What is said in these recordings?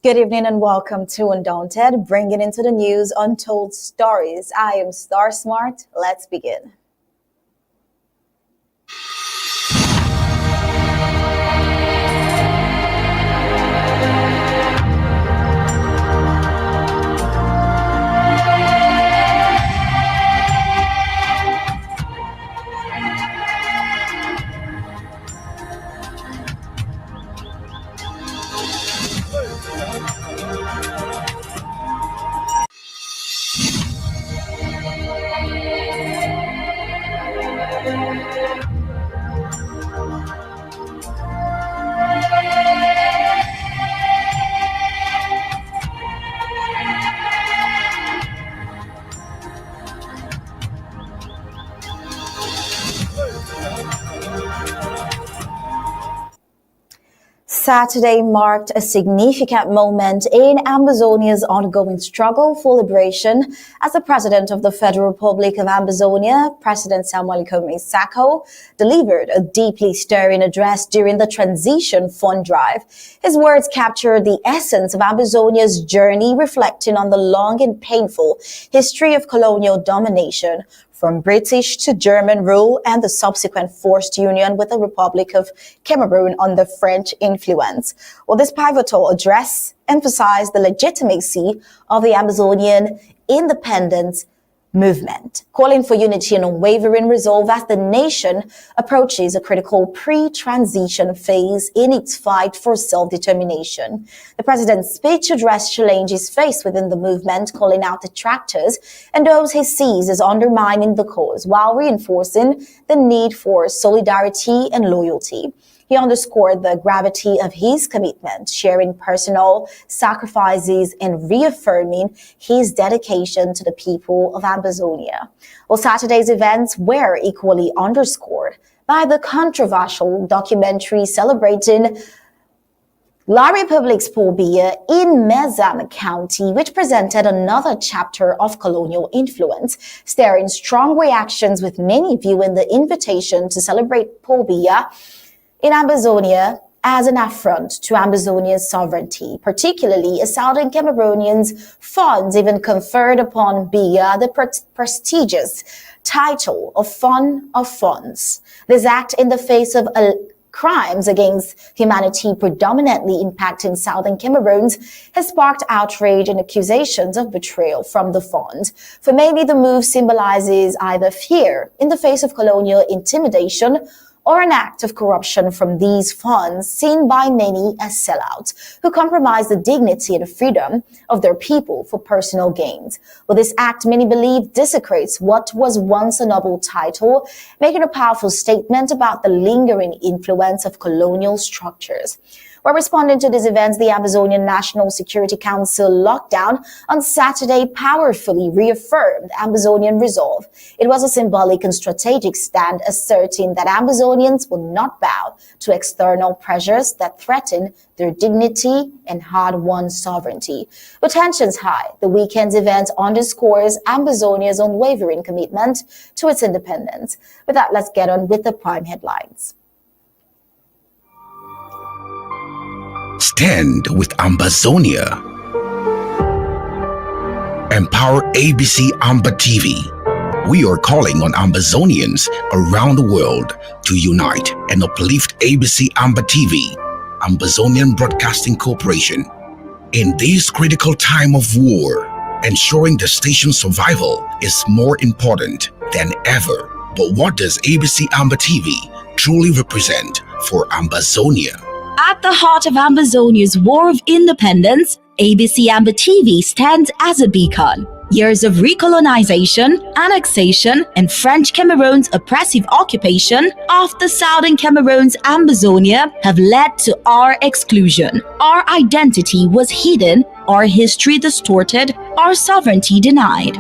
Good evening and welcome to Undaunted, bringing into the news untold stories. I am Star Smart. Let's begin. Saturday marked a significant moment in Ambazonia's ongoing struggle for liberation as the President of the Federal Republic of Ambazonia, President Mbeseha, delivered a deeply stirring address during the Transition Fund Drive. His words captured the essence of Ambazonia's journey, reflecting on the long and painful history of colonial domination, from British to German rule and the subsequent forced union with the Republic of Cameroon under French influence. Well, this pivotal address emphasized the legitimacy of the Ambazonian independence movement, calling for unity and unwavering resolve as the nation approaches a critical pre-transition phase in its fight for self-determination. The president's speech addressed challenges faced within the movement, calling out detractors and those he sees as undermining the cause, while reinforcing the need for solidarity and loyalty. He underscored the gravity of his commitment, sharing personal sacrifices and reaffirming his dedication to the people of Ambazonia. Well, Saturday's events were equally underscored by the controversial documentary celebrating LAR Public's Biya in Mbeseha County, which presented another chapter of colonial influence, stirring strong reactions, with many viewing the invitation to celebrate Biya in Ambazonia as an affront to Ambazonia's sovereignty, particularly as Southern Cameroonians' funds even conferred upon Biya the prestigious title of Fund of Funds. This act, in the face of crimes against humanity predominantly impacting Southern Cameroons, has sparked outrage and accusations of betrayal from the fund. For many, the move symbolizes either fear in the face of colonial intimidation or an act of corruption from these funds, seen by many as sellouts who compromise the dignity and the freedom of their people for personal gains. Well, this act, many believe, desecrates what was once a noble title, making a powerful statement about the lingering influence of colonial structures. While responding to these events, the Ambazonian National Security Council lockdown on Saturday powerfully reaffirmed Ambazonian resolve. It was a symbolic and strategic stand, asserting that Ambazonians will not bow to external pressures that threaten their dignity and hard-won sovereignty. With tensions high, the weekend's event underscores Ambazonia's unwavering commitment to its independence. With that, let's get on with the prime headlines. Stand with Ambazonia. Empower ABC Amba TV. We are calling on Ambazonians around the world to unite and uplift ABC Amba TV, Ambazonian Broadcasting Corporation. In this critical time of war, ensuring the station's survival is more important than ever. But what does ABC Amba TV truly represent for Ambazonia? At the heart of Ambazonia's war of independence, ABC Amba TV stands as a beacon. Years of recolonization, annexation, and French Cameroon's oppressive occupation of the Southern Cameroon's Ambazonia have led to our exclusion. Our identity was hidden, our history distorted, our sovereignty denied.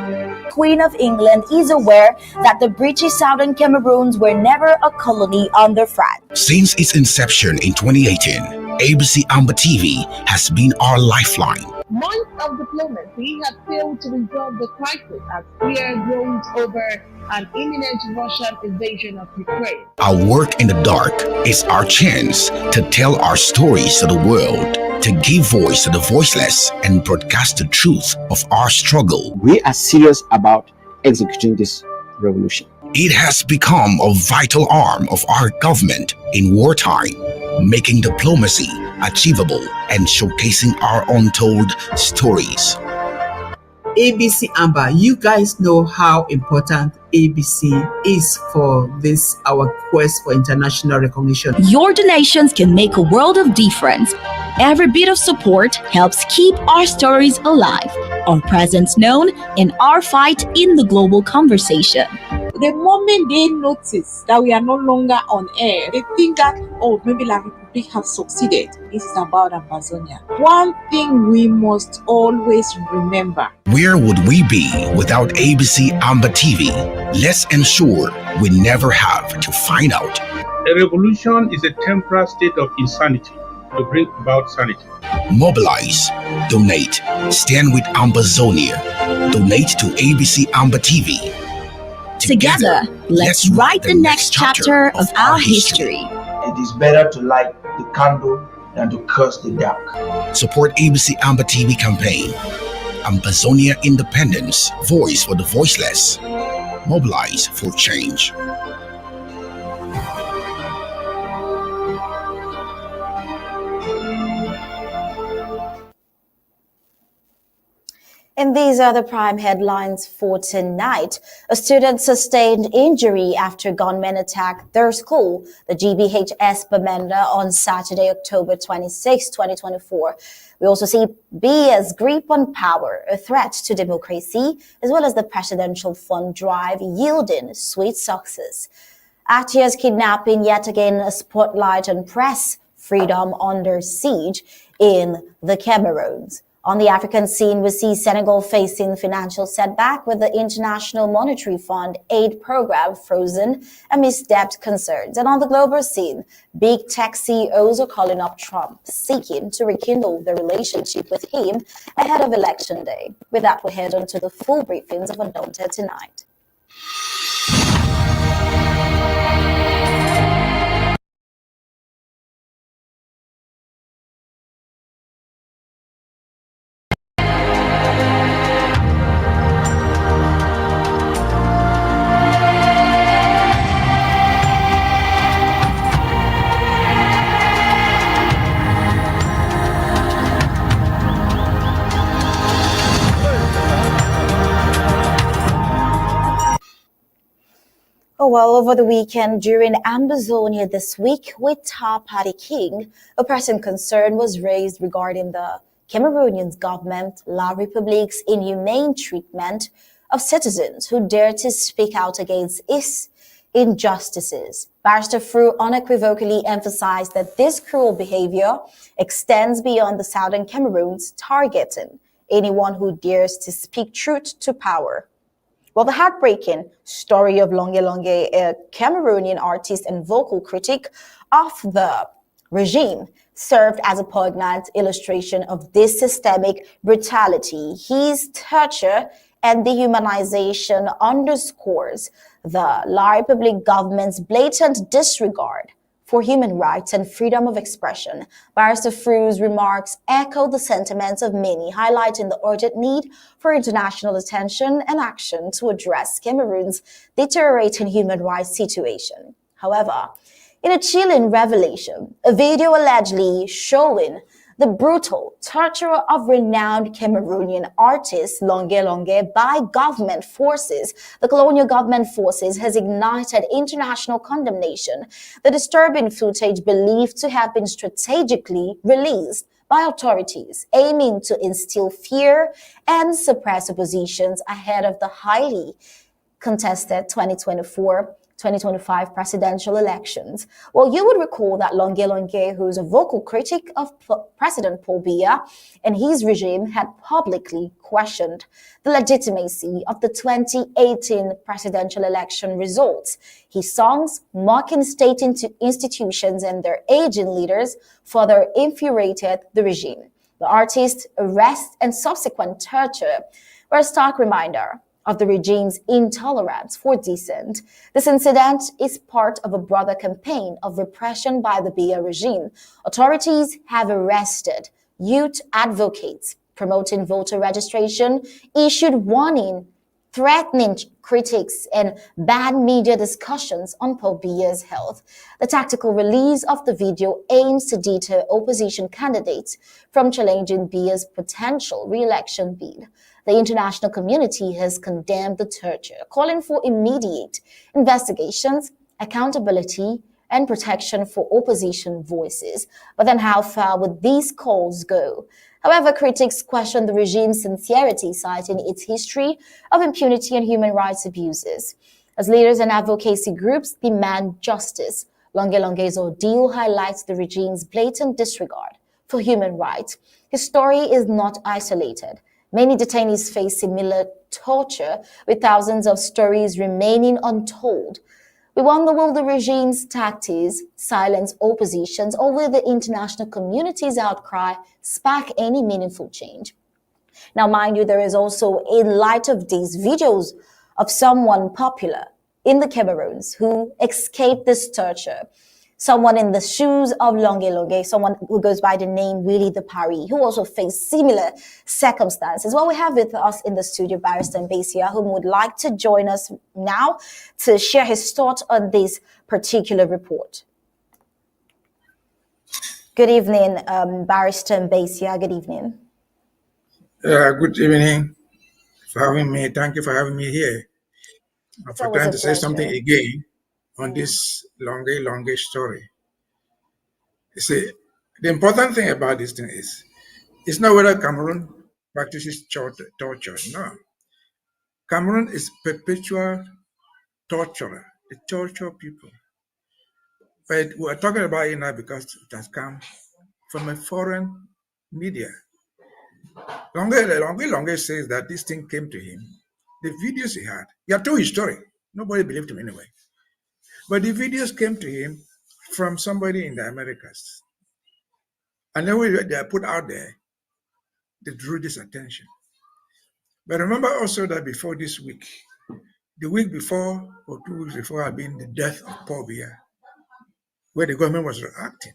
Queen of England is aware that the British Southern Cameroons were never a colony under France. Since its inception in 2018, ABC Amba TV has been our lifeline. Months of diplomacy have failed to resolve the crisis as fear grows over an imminent Russian invasion of Ukraine. Our work in the dark is our chance to tell our stories to the world, to give voice to the voiceless, and broadcast the truth of our struggle. We are serious about executing this revolution. It has become a vital arm of our government in wartime, making diplomacy achievable and showcasing our untold stories. ABC Amba, you guys know how important ABC is for this, our quest for international recognition. Your donations can make a world of difference. Every bit of support helps keep our stories alive, our presence known, and our fight in the global conversation. The moment they notice that we are no longer on air, they think that, oh, maybe La Republic has succeeded. This is about Ambazonia. One thing we must always remember. Where would we be without ABC Amba TV? Let's ensure we never have to find out. A revolution is a temporary state of insanity to bring about sanity. Mobilize, donate, stand with Ambazonia, donate to ABC Amba TV. Together, let's write the next chapter of our history. It is better to light the candle than to curse the dark. Support ABC Amba TV campaign. Ambazonia Independence, voice for the voiceless. Mobilize for change. And these are the prime headlines for tonight. A student sustained injury after gunmen attacked their school, the GBHS Bamenda, on Saturday, October 26, 2024. We also see Biya's grip on power, a threat to democracy, as well as the presidential fund drive yielding sweet success. Atia's kidnapping, yet again a spotlight on press freedom under siege in the Cameroons. On the African scene, we see Senegal facing financial setback with the International Monetary Fund aid program frozen amidst debt concerns. And on the global scene, big tech CEOs are calling up Trump, seeking to rekindle the relationship with him ahead of Election Day. With that, we head on to the full briefings of Undaunted tonight. Oh, well, over the weekend during Ambazonia this week, with Top Party King, a pressing concern was raised regarding the Cameroonian government, LAR Public's inhumane treatment of citizens who dare to speak out against its injustices. Barrister Fru unequivocally emphasized that this cruel behavior extends beyond the southern Cameroons, targeting anyone who dares to speak truth to power. Well, the heartbreaking story of Longue Longue, a Cameroonian artist and vocal critic of the regime, served as a poignant illustration of this systemic brutality. His torture and dehumanization underscores the LAR Public government's blatant disregard for human rights and freedom of expression. Barrister Fru's remarks echo the sentiments of many, highlighting the urgent need for international attention and action to address Cameroon's deteriorating human rights situation. However, in a chilling revelation, a video allegedly showing the brutal torture of renowned Cameroonian artist Longue Longue by government forces, the colonial government forces, has ignited international condemnation. The disturbing footage, believed to have been strategically released by authorities aiming to instill fear and suppress oppositions ahead of the highly contested 2024-2025 presidential elections. Well, you would recall that Longue Longue, who is a vocal critic of President Paul Biya and his regime, had publicly questioned the legitimacy of the 2018 presidential election results. His songs, mocking state institutions and their aging leaders, further infuriated the regime. The artist's arrest and subsequent torture were a stark reminder of the regime's intolerance for dissent. This incident is part of a broader campaign of repression by the Biya regime. Authorities have arrested youth advocates promoting voter registration, issued warning, threatening critics, and banned media discussions on Paul Biya's health. The tactical release of the video aims to deter opposition candidates from challenging Biya's potential re-election bid. The international community has condemned the torture, calling for immediate investigations, accountability, and protection for opposition voices. But then how far would these calls go? However, critics question the regime's sincerity, citing its history of impunity and human rights abuses. As leaders and advocacy groups demand justice, Longe's ordeal highlights the regime's blatant disregard for human rights. His story is not isolated. Many detainees face similar torture, with thousands of stories remaining untold. We wonder, will the regime's tactics silence oppositions, or will the international community's outcry spark any meaningful change? Now, mind you, there is also, in light of these videos of someone popular in the Cameroons who escaped this torture, someone in the shoes of Longe, someone who goes by the name Willie the Paris, who also faced similar circumstances. Well, we have with us in the studio Barrister Basia, who would like to join us now to share his thoughts on this particular report. Good evening, Barrister Basia. Good evening. Good evening for having me. Thank you for having me here. For trying to say something again on this longe story. You see, the important thing about this thing is, it's not whether Cameroon practices torture. No. Cameroon is perpetual torturer. They torture people. But we're talking about it now because it has come from a foreign media. Longe says that this thing came to him. The videos he had told his story. Nobody believed him anyway. But the videos came to him from somebody in the Americas. And then when they are put out there, they drew this attention. But remember also that before this week, the week before or 2 weeks before had been the death of Paul Biya, where the government was reacting.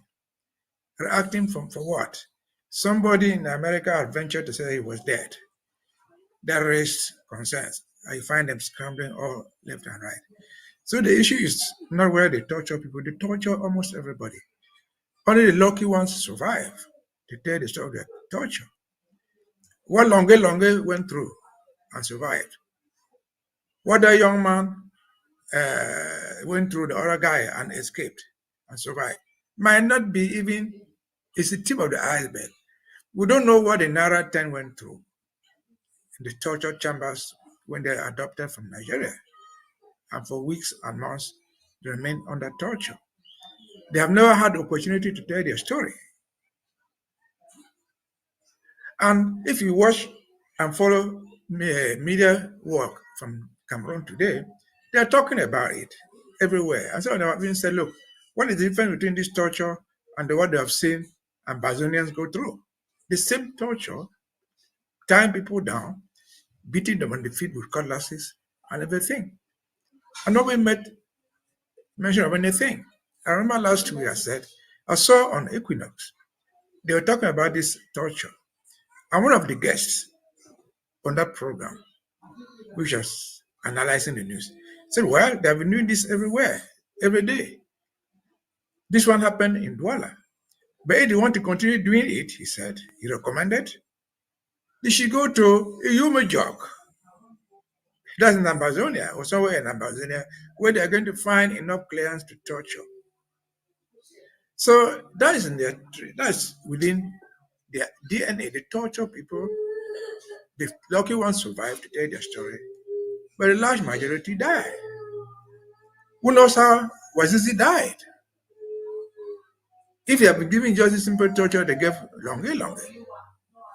Reacting for what? Somebody in America had ventured to say he was dead. That raised concerns. I find them scrambling all left and right. So the issue is not where they torture people. They torture almost everybody. Only the lucky ones survive to tell the story of their torture. What Longe went through and survived. What that young man went through, the other guy, and escaped and survived, might not be even, it's the tip of the iceberg. We don't know what the Naira 10 went through in the torture chambers when they are adopted from Nigeria. And for weeks and months, they remain under torture. They have never had the opportunity to tell their story. And if you watch and follow media work from Cameroon today, they are talking about it everywhere. And so they have even said, look, what is the difference between this torture and what they have seen Ambazonians go through? The same torture, tying people down, beating them on the feet with cutlasses and everything. And nobody made mention of anything. I remember last week I saw on Equinox, they were talking about this torture. And one of the guests on that program, which was analyzing the news, said, well, they have been doing this everywhere, every day. This one happened in Douala. But if they want to continue doing it, he said, he recommended, they should go to Yumajok. That's in Ambazonia, or somewhere in Ambazonia, where they are going to find enough clearance to torture. So that's within their DNA. They torture people. The lucky ones survive to tell their story, but a large majority die. Who knows how Wazizi died? If they had been giving just this simple torture they gave Longe,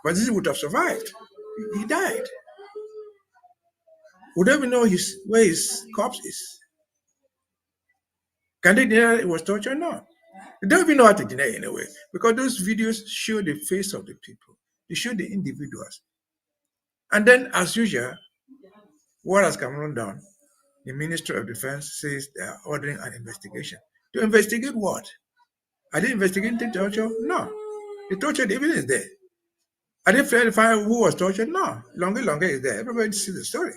Wazizi would have survived. He died. We don't even know where his corpse is. Can they deny it was torture? No. They don't even know how to deny it anyway, because those videos show the face of the people. They show the individuals. And then, as usual, What has Cameroon done? The Ministry of Defense says they are ordering an investigation. To investigate what? Are they investigating the torture? No. The torture, the evidence is there. Are they trying to find who was tortured? No. Longer is there. Everybody sees the story.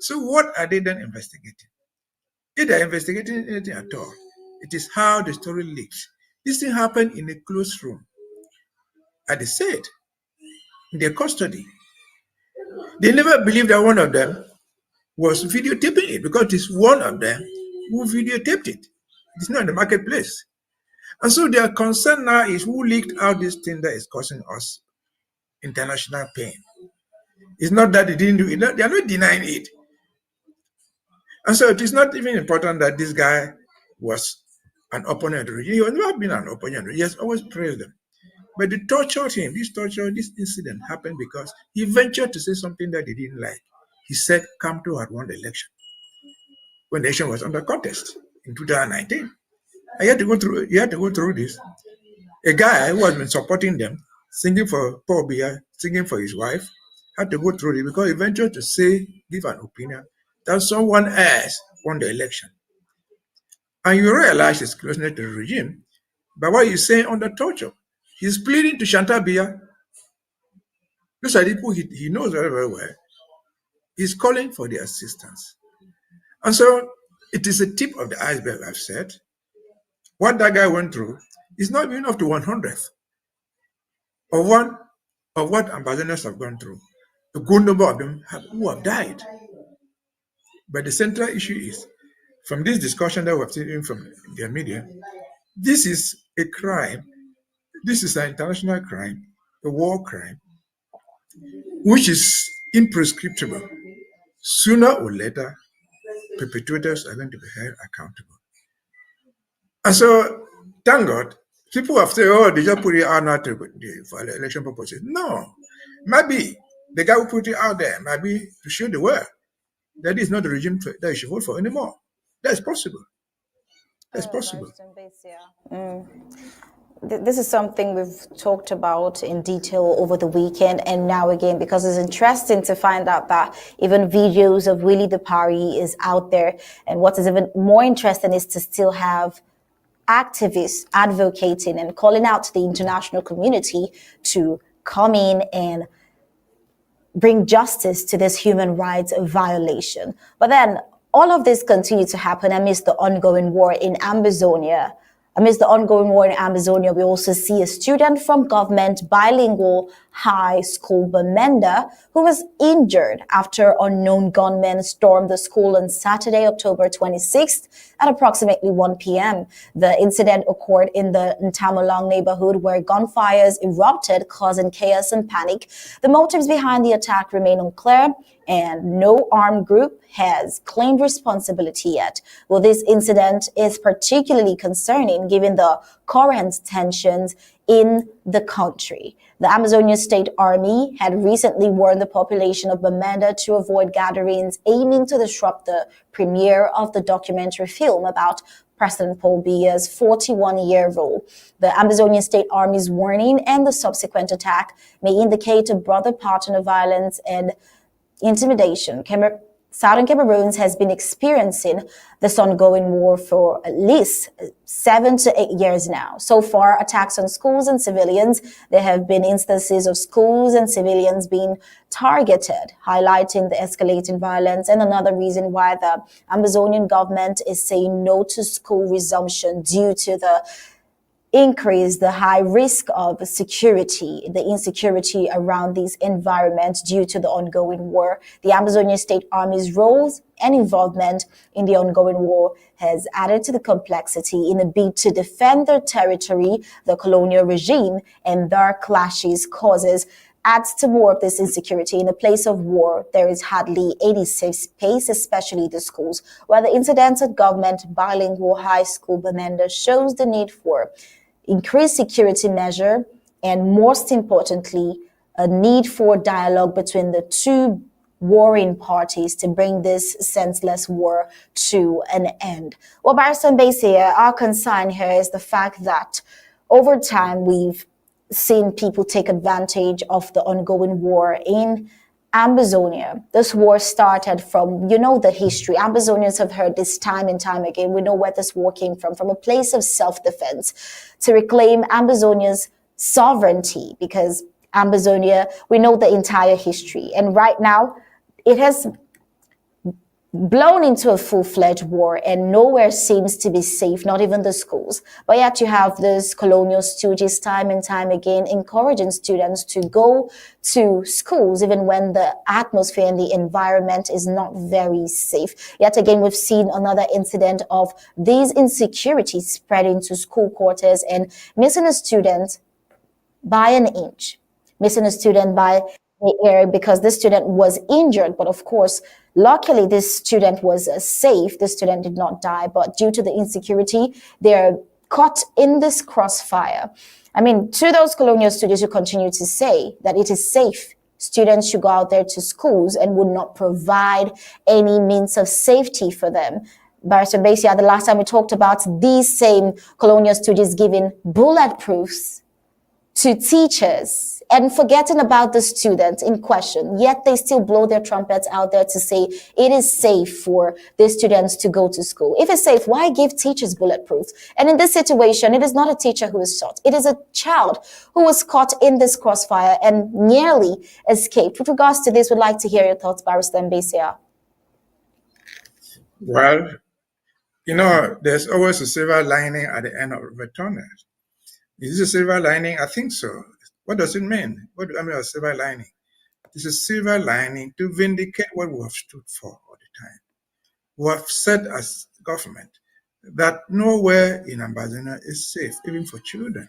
So what are they then investigating? If they're investigating anything at all, it is how the story leaks. This thing happened in a closed room. As they said, in their custody. They never believed that one of them was videotaping it because it's one of them who videotaped it. It's not in the marketplace. And so their concern now is who leaked out this thing that is causing us international pain. It's not that they didn't do it. They are not denying it. And so it is not even important that this guy was an opponent of the regime. He has never been an opponent. He has always praised them. But they tortured him. This incident happened because he ventured to say something that they didn't like. He said Kamto had won the election when the election was under contest in 2019. And he had to go through this. A guy who has been supporting them, singing for Paul Biya, singing for his wife, had to go through it because he ventured to say, give an opinion that someone else won the election. And you realize his closeness to the regime by what he's saying under torture. He's pleading to Chantal Biya. Those are the people he knows very, very well. He's calling for their assistance. And so it is a tip of the iceberg, I've said. What that guy went through is not even up to 100th of what Ambazonians have gone through. A good number of them who have died. But the central issue is, from this discussion that we've seen from the media, this is a crime. This is an international crime, a war crime, which is imprescriptible. Sooner or later, perpetrators are going to be held accountable. And so, thank God, people have said, oh, they just put it out now for election purposes. No. Maybe the guy who put it out there might be to show the world that is not the regime that you should vote for anymore. That's possible. That's possible. This is something we've talked about in detail over the weekend and now again, because it's interesting to find out that even videos of Willie the Party is out there. And what is even more interesting is to still have activists advocating and calling out to the international community to come in and bring justice to this human rights violation. But then all of this continued to happen amidst the ongoing war in Ambazonia. Amidst the ongoing war in Amazonia, we also see a student from government bilingual high school, Bamenda, who was injured after unknown gunmen stormed the school on Saturday, October 26th at approximately 1 p.m. The incident occurred in the Ntamulang neighborhood where gunfires erupted, causing chaos and panic. The motives behind the attack remain unclear, and no armed group has claimed responsibility yet. Well, this incident is particularly concerning given the current tensions in the country. The Ambazonian State Army had recently warned the population of Bamenda to avoid gatherings aiming to disrupt the premiere of the documentary film about President Paul Biya's 41-year rule. The Ambazonian State Army's warning and the subsequent attack may indicate a broader pattern of violence and intimidation. Southern Cameroon has been experiencing this ongoing war for at least 7 to 8 years now. So far, attacks on schools and civilians, there have been instances of schools and civilians being targeted, highlighting the escalating violence and another reason why the Ambazonian government is saying no to school resumption due to the increase the high risk of security, the insecurity around these environments due to the ongoing war. The Ambazonian State Army's roles and involvement in the ongoing war has added to the complexity in a bid to defend their territory. The colonial regime and their clashes adds to more of this insecurity. In a place of war, there is hardly any safe space, especially the schools, where the incidents at government bilingual high school Bamenda shows the need for increased security measure and, most importantly, a need for dialogue between the two warring parties to bring this senseless war to an end. Well, Barrister Mbeseha, our concern here is the fact that over time we've seen people take advantage of the ongoing war in Ambazonia. This war started from, the history. Ambazonians have heard this time and time again. We know where this war came from a place of self-defense to reclaim Ambazonia's sovereignty, because Ambazonia, we know the entire history. And right now, it has blown into a full-fledged war, and nowhere seems to be safe, not even the schools. But yet you have this colonial students time and time again encouraging students to go to schools even when the atmosphere and the environment is not very safe. Yet again, we've seen another incident of these insecurities spreading to school quarters and missing a student by an inch, missing a student by the air, because this student was injured. But of course, luckily, this student was safe. The student did not die, but due to the insecurity, they're caught in this crossfire. I mean, to those colonial students who continue to say that it is safe, students should go out there to schools, and would not provide any means of safety for them. Barrister Basia, the last time we talked about these same colonial students giving bulletproofs to teachers and forgetting about the students in question, yet they still blow their trumpets out there to say it is safe for the students to go to school. If it's safe, why give teachers bulletproof? And in this situation, it is not a teacher who is shot. It is a child who was caught in this crossfire and nearly escaped. With regards to this, we'd like to hear your thoughts, Barrister Mbeseha. Well, there's always a silver lining at the end of the tunnel. Is this a silver lining? I think so. What does it mean? What do I mean by silver lining? It's a silver lining to vindicate what we have stood for all the time. We have said as government that nowhere in Ambazonia is safe, even for children.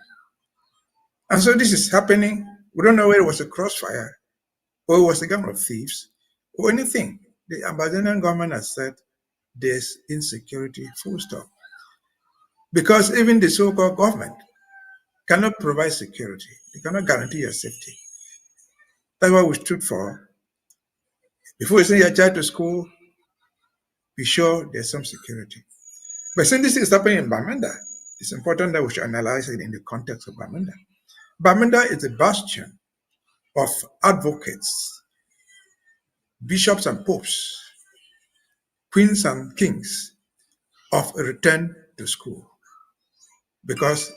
And so this is happening. We don't know whether it was a crossfire, or it was a gang of thieves, or anything. The Ambazonian government has said there's insecurity, full stop. Because even the so-called government cannot provide security. They cannot guarantee your safety. That's what we stood for. Before you send your child to school, be sure there's some security. But since this is happening in Bamenda, it's important that we should analyze it in the context of Bamenda. Bamenda is a bastion of advocates, bishops and popes, queens and kings of a return to school. Because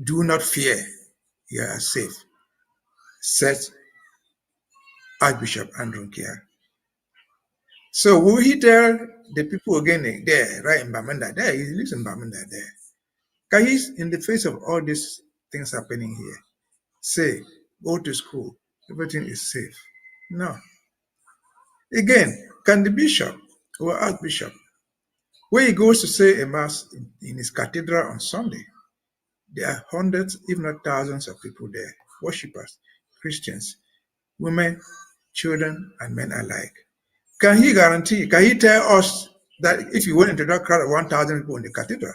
do not fear, you are safe, said Archbishop Andrew Kia. So will he tell the people again there, right in Bamenda, there, he lives in Bamenda there. Can he, in the face of all these things happening here, say, go to school, everything is safe? No. Again, can the bishop or archbishop, when he goes to say a mass in his cathedral on Sunday, there are hundreds, if not thousands of people there, worshippers, Christians, women, children, and men alike. Can he guarantee, can he tell us that if you went into that crowd of 1,000 people in the cathedral,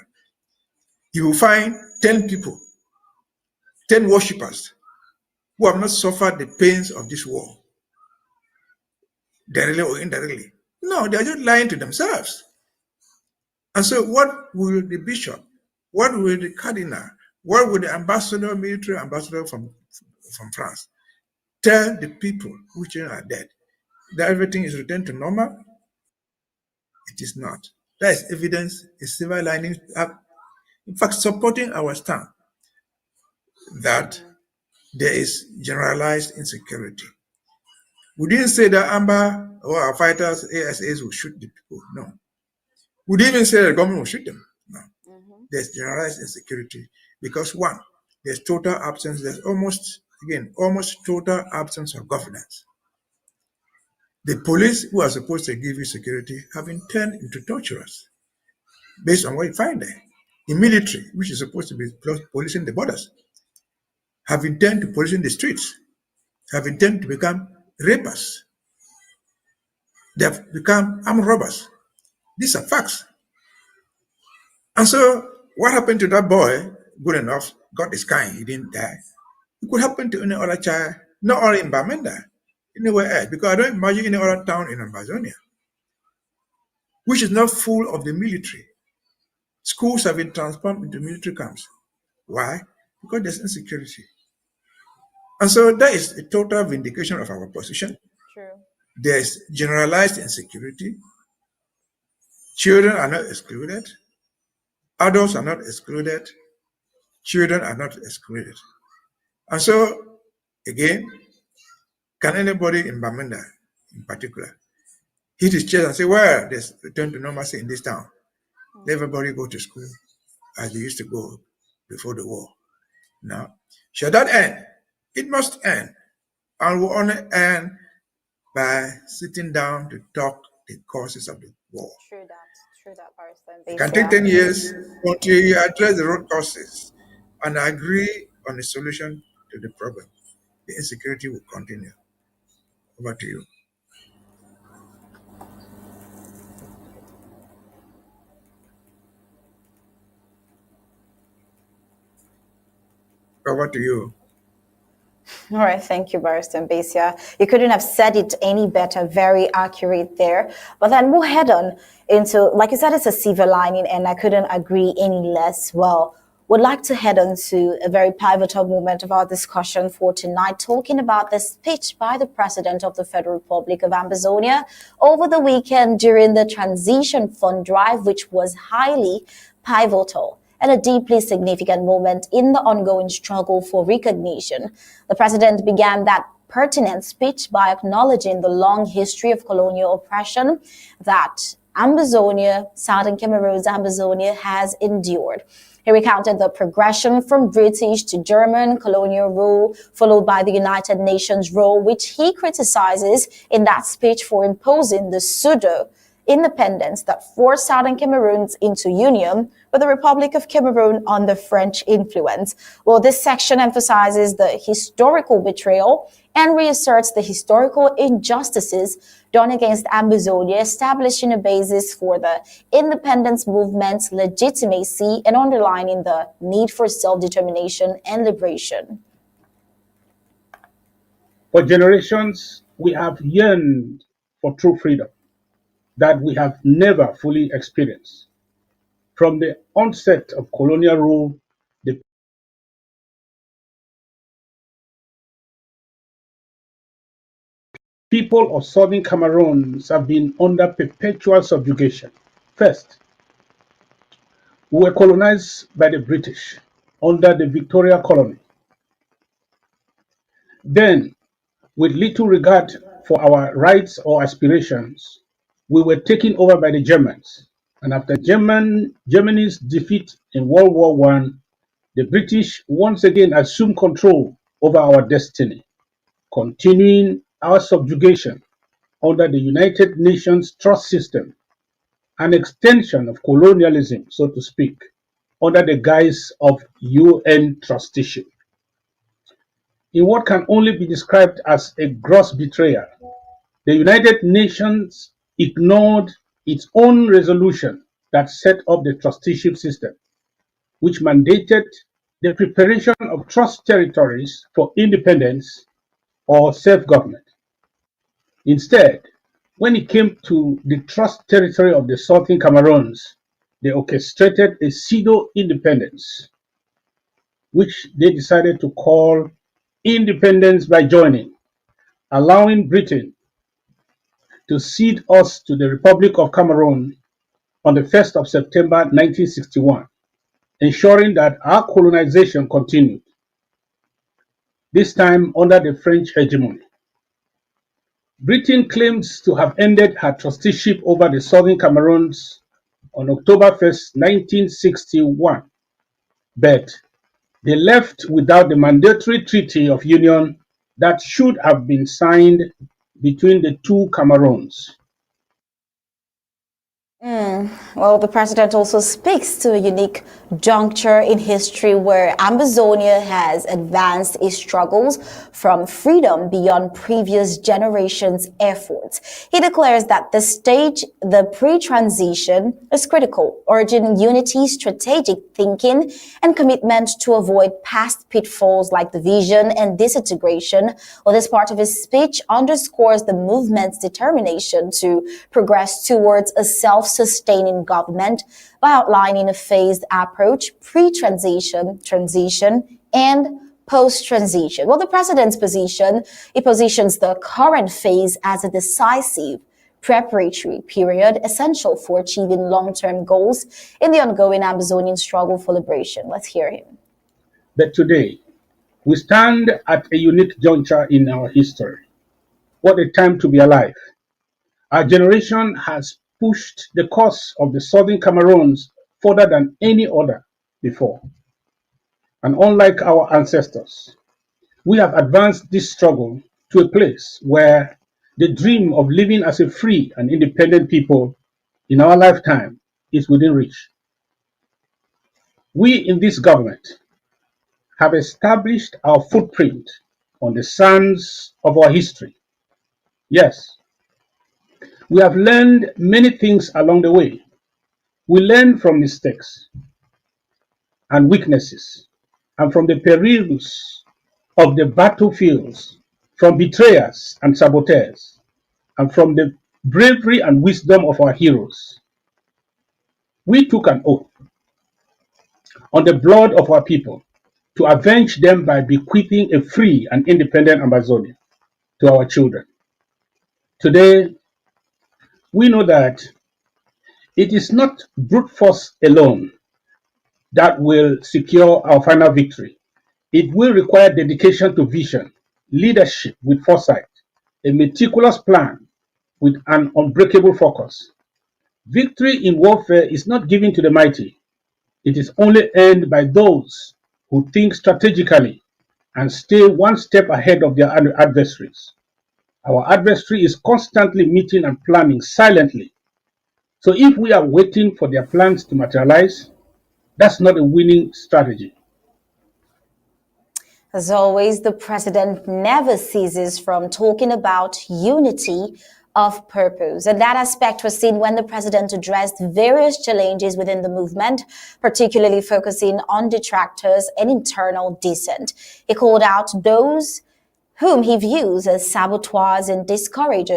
you will find 10 people, 10 worshippers who have not suffered the pains of this war, directly or indirectly? No, they are just lying to themselves. And so what will the bishop, what will the cardinal, what will the ambassador, military ambassador from France tell the people which are dead? That everything is returned to normal? It is not. That is evidence, a silver lining, in fact, supporting our stand that there is generalized insecurity. We didn't say that Amba or our fighters, ASAs, will shoot the people. No. We didn't even say that the government will shoot them. No. There's generalized insecurity because, one, there's total absence, there's almost total absence of governance. The police who are supposed to give you security have been turned into torturers based on what you find there. The military, which is supposed to be policing the borders, have been turned to policing the streets, have been turned to become rapers. They have become armed robbers. These are facts. And so, what happened to that boy, good enough, got his kind, he didn't die. It could happen to any other child, not only in Bamenda, anywhere else, because I don't imagine any other town in Ambazonia, which is not full of the military. Schools have been transformed into military camps. Why? Because there's insecurity. And so that is a total vindication of our position. True. There's generalized insecurity. Children are not excluded. Adults are not excluded. Children are not excluded. And so, again, can anybody in Bamenda, in particular, hit his chest and say, well, there's return to normalcy in this town. Let everybody go to school as they used to go before the war. Now, should that end? It must end. And will only end by sitting down to talk the causes of the war. True that, Barrister. It can take 10 years until you address the root causes and agree on a solution to the problem. The insecurity will continue. Over to you. Over to you. All right, thank you, Barrister Basia. You couldn't have said it any better, very accurate there. But then we'll head on into, like you said, it's a silver lining, and I couldn't agree any less. Well, would like to head on to a very pivotal moment of our discussion for tonight, talking about the speech by the President of the Federal Republic of Ambazonia over the weekend during the Transition Fund Drive, which was highly pivotal and a deeply significant moment in the ongoing struggle for recognition. The president began that pertinent speech by acknowledging the long history of colonial oppression that Ambazonia, Southern Cameroon's Ambazonia, has endured. He recounted the progression from British to German colonial rule, followed by the United Nations role, which he criticizes in that speech for imposing the pseudo-independence that forced Southern Cameroons into union with the Republic of Cameroon under French influence. Well, this section emphasizes the historical betrayal and reasserts the historical injustices done against Ambazonia, establishing a basis for the independence movement's legitimacy and underlining the need for self-determination and liberation. For generations, we have yearned for true freedom that we have never fully experienced. From the onset of colonial rule, the people of Southern Cameroon have been under perpetual subjugation. First, we were colonized by the British under the Victoria colony. Then, with little regard for our rights or aspirations, we were taken over by the Germans. And after Germany's defeat in World War I, the British once again assumed control over our destiny, continuing our subjugation under the United Nations trust system, an extension of colonialism, so to speak, under the guise of UN trusteeship. In what can only be described as a gross betrayal, the United Nations ignored its own resolution that set up the trusteeship system, which mandated the preparation of trust territories for independence or self-government. Instead, when it came to the trust territory of the Southern Cameroons, they orchestrated a pseudo-independence, which they decided to call independence by joining, allowing Britain to cede us to the Republic of Cameroon on the 1st of September 1961, ensuring that our colonization continued, this time under the French hegemony. Britain claims to have ended her trusteeship over the Southern Cameroons on October 1st, 1961, but they left without the mandatory treaty of union that should have been signed between the two Cameroons. Well, the president also speaks to a unique juncture in history where Ambazonia has advanced its struggles from freedom beyond previous generations' efforts. He declares that the stage, the pre-transition, is critical, urging unity, strategic thinking, and commitment to avoid past pitfalls like division and disintegration. Well, this part of his speech underscores the movement's determination to progress towards a self-sustaining government by outlining a phased approach, pre-transition, transition, and post-transition. Well, the president's position, he positions the current phase as a decisive preparatory period essential for achieving long-term goals in the ongoing Ambazonian struggle for liberation. Let's hear him. But today, we stand at a unique juncture in our history. What a time to be alive. Our generation has pushed the cause of the Southern Cameroons further than any other before. And unlike our ancestors, we have advanced this struggle to a place where the dream of living as a free and independent people in our lifetime is within reach. We in this government have established our footprint on the sands of our history. Yes, we have learned many things along the way. We learn from mistakes and weaknesses and from the perils of the battlefields, from betrayers and saboteurs, and from the bravery and wisdom of our heroes. We took an oath on the blood of our people to avenge them by bequeathing a free and independent Ambazonia to our children. Today, we know that it is not brute force alone that will secure our final victory. It will require dedication to vision, leadership with foresight, a meticulous plan with an unbreakable focus. Victory in warfare is not given to the mighty. It is only earned by those who think strategically and stay one step ahead of their adversaries. Our adversary is constantly meeting and planning silently. So if we are waiting for their plans to materialize, that's not a winning strategy. As always, the president never ceases from talking about unity of purpose. And that aspect was seen when the president addressed various challenges within the movement, particularly focusing on detractors and internal dissent. He called out those whom he views as saboteurs and discourage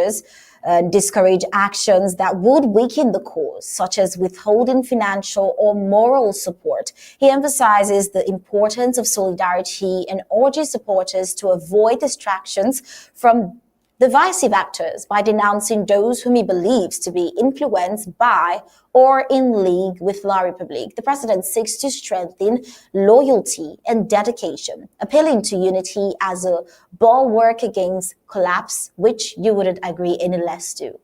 actions that would weaken the cause, such as withholding financial or moral support. He emphasizes the importance of solidarity and urges supporters to avoid distractions from divisive actors by denouncing those whom he believes to be influenced by or in league with LAR Public. The president seeks to strengthen loyalty and dedication, appealing to unity as a bulwark against collapse, which you wouldn't agree any less to.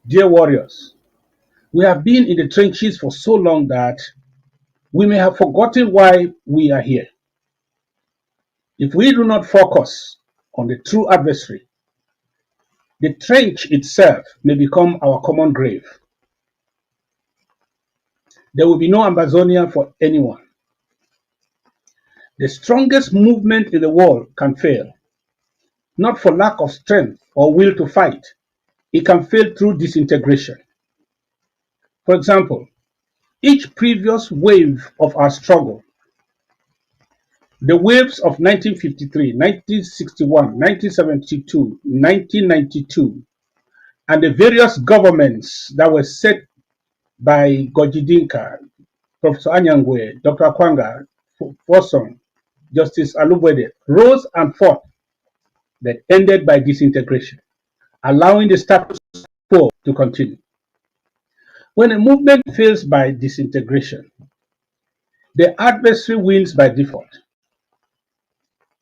Dear warriors, we have been in the trenches for so long that we may have forgotten why we are here. If we do not focus on the true adversary, the trench itself may become our common grave. There will be no Ambazonia for anyone. The strongest movement in the world can fail, not for lack of strength or will to fight. It can fail through disintegration. For example, each previous wave of our struggle, the waves of 1953, 1961, 1972, 1992, and the various governments that were set by Gojidinka, Professor Anyangwe, Dr. Akwanga, Foson, Justice Alubwede, rose and fought, that ended by disintegration, allowing the status quo to continue. When a movement fails by disintegration, the adversary wins by default.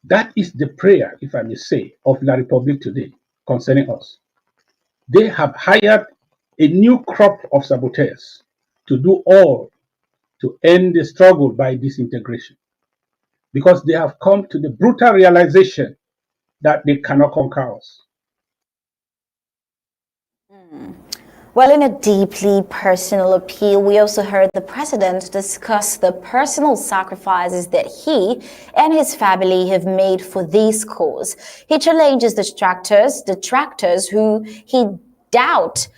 That is the prayer, if I may say, of La Republic today concerning us. They have hired a new crop of saboteurs to do all to end the struggle by disintegration, because they have come to the brutal realization that they cannot conquer us. Well, in a deeply personal appeal, we also heard the president discuss the personal sacrifices that he and his family have made for this cause. He challenges detractors who he doubt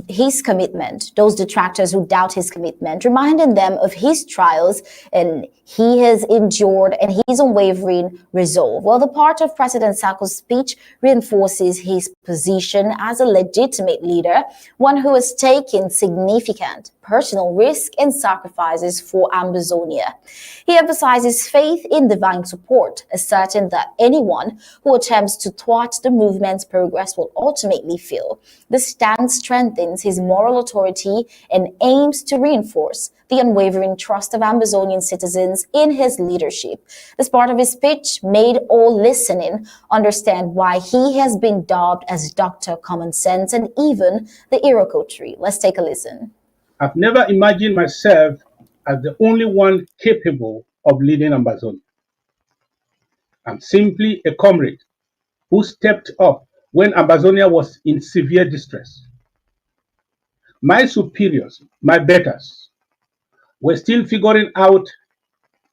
his commitment, those detractors who doubt his commitment, reminding them of his trials and he has endured and his unwavering resolve. Well, the part of President Sako's speech reinforces his position as a legitimate leader, one who has taken significant personal risk and sacrifices for Ambazonia. He emphasizes faith in divine support, asserting that anyone who attempts to thwart the movement's progress will ultimately fail. This stance strengthens his moral authority and aims to reinforce the unwavering trust of Ambazonian citizens in his leadership. This part of his speech made all listening understand why he has been dubbed as Dr. Common Sense and even the Iroko tree. Let's take a listen. I've never imagined myself as the only one capable of leading Ambazonia. I'm simply a comrade who stepped up when Ambazonia was in severe distress. My superiors, my betters, were still figuring out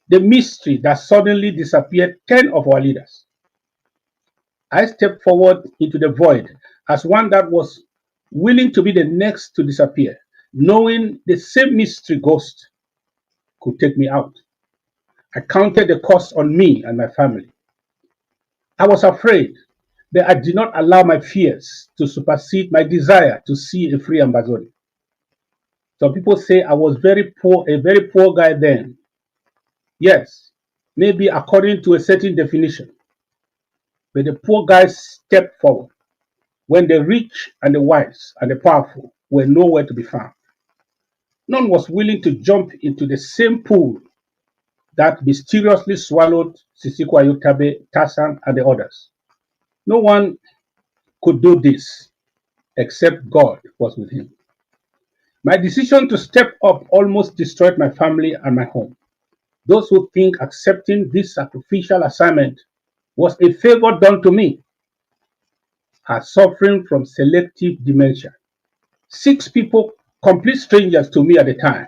the mystery that suddenly disappeared 10 of our leaders. I stepped forward into the void as one that was willing to be the next to disappear, knowing the same mystery ghost could take me out. I counted the cost on me and my family. I was afraid, but I did not allow my fears to supersede my desire to see a free Ambazonia. Some people say I was very poor, a very poor guy then. Yes, maybe according to a certain definition. But the poor guys stepped forward when the rich and the wise and the powerful were nowhere to be found. None was willing to jump into the same pool that mysteriously swallowed Sisiko Ayotabe, Tassan, and the others. No one could do this except God was with him. My decision to step up almost destroyed my family and my home. Those who think accepting this sacrificial assignment was a favor done to me are suffering from selective dementia. 6 people, complete strangers to me at the time,